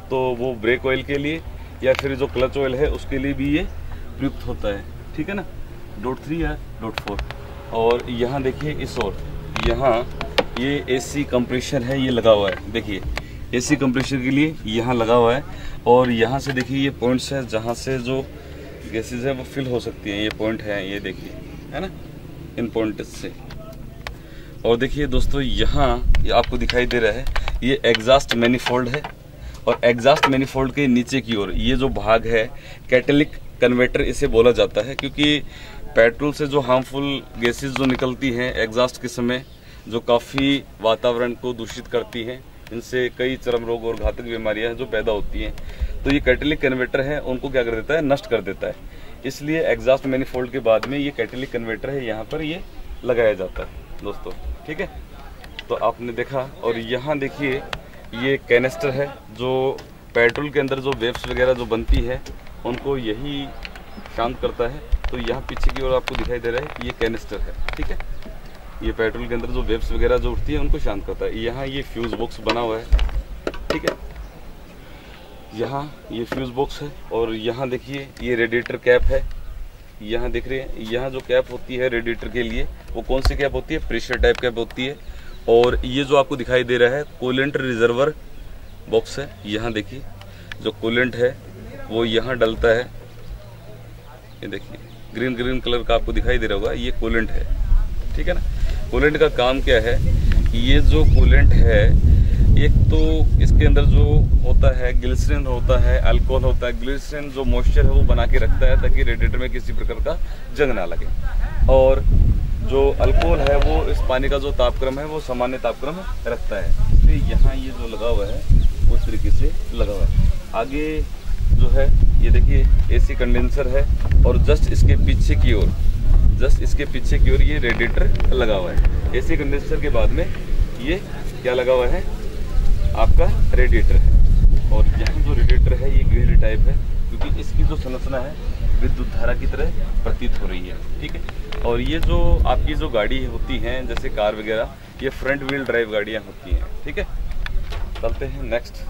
तो वो ब्रेक ऑयल के लिए या फिर जो क्लच ऑयल है उसके लिए भी ये प्रयुक्त होता है, ठीक है ना, .3 या .4। और यहाँ देखिए इस ओर, यहाँ ये AC कंप्रेशर है, ये लगा हुआ है। देखिए AC कंप्रेशर के लिए यहाँ लगा हुआ है। और यहाँ से देखिए ये पॉइंट्स है जहाँ से जो गैसेज है वो फिल हो सकती हैं। ये पॉइंट है, ये देखिए, है ना, इन पॉइंट से। और देखिए दोस्तों, यहाँ ये आपको दिखाई दे रहा है ये एग्जॉस्ट मैनिफोल्ड है। और एग्जॉस्ट मैनिफोल्ड के नीचे की ओर ये जो भाग है कैटेलिक कन्वर्टर इसे बोला जाता है, क्योंकि पेट्रोल से जो हार्मफुल गैसेज जो निकलती हैं एग्जॉस्ट के समय, जो काफ़ी वातावरण को दूषित करती हैं, इनसे कई चर्म रोग और घातक बीमारियां जो पैदा होती हैं, तो ये कैटेलिक कन्वर्टर है उनको क्या कर देता है, नष्ट कर देता है। इसलिए एग्जॉस्ट मैनिफोल्ड के बाद में ये कैटेलिक कन्वर्टर है यहाँ पर ये लगाया जाता है दोस्तों, ठीक है। तो आपने देखा। और यहाँ देखिए ये कैनिस्टर है, जो पेट्रोल के अंदर जो वेव्स वगैरह जो बनती है उनको यही शांत करता है। तो यहाँ पीछे की ओर आपको दिखाई दे रहा है ये कैनिस्टर है, ठीक है। ये पेट्रोल के अंदर जो वेव्स वगैरह जो उठती है उनको शांत करता है। यहाँ ये फ्यूज बॉक्स बना हुआ है, ठीक है। यहाँ ये फ्यूज बॉक्स है। और यहाँ देखिए ये रेडिएटर कैप है, यहाँ देख रहे हैं। यहाँ जो कैप होती है रेडिएटर के लिए वो कौन सी कैप होती है, प्रेशर टाइप कैप होती है। और ये जो आपको दिखाई दे रहा है कूलेंट रिजर्वर बॉक्स है। यहाँ देखिए जो कूलेंट है वो यहाँ डलता है, ये देखिए ग्रीन कलर का आपको दिखाई दे रहा होगा, ये कूलेंट है, ठीक है ना। कूलेंट का काम क्या है, ये जो कूलेंट है एक तो इसके अंदर जो होता है ग्लिसरीन होता है, अल्कोहल होता है। ग्लिसरीन जो मॉइस्चर है वो बना के रखता है ताकि रेडिएटर में किसी प्रकार का जंग ना लगे। और जो अल्कोहल है वो इस पानी का जो तापक्रम है वो सामान्य तापक्रम रखता है। इसलिए यहाँ ये जो लगा हुआ है उस तरीके से लगा हुआ है। आगे जो है ये देखिए AC कंडेंसर है। और जस्ट इसके पीछे की ओर ये रेडिएटर लगा हुआ है। AC कंडेंसर के बाद में ये क्या लगा हुआ है, आपका रेडिएटर है। और यहाँ जो रेडिएटर है ये ग्रिल्ड टाइप है, क्योंकि इसकी जो संरचना है विद्युत धारा की तरह प्रतीत हो रही है, ठीक है। और ये जो आपकी जो गाड़ी होती हैं जैसे कार वगैरह, ये फ्रंट व्हील ड्राइव गाड़ियाँ होती हैं, ठीक है। चलते हैं नेक्स्ट।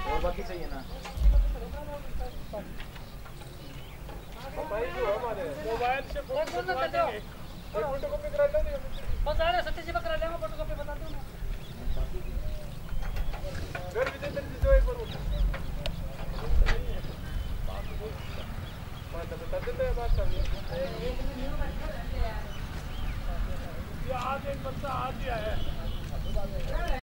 और बाकी चाहिए ना मोबाइल से फोटोकॉपी करा लो बस आ रहा सत्य जी करा लेंगे फोटोकॉपी बता दो घर विजय जी जो एक बार बात बता देते हैं बात कर ये आज एक बच्चा आज ही आया है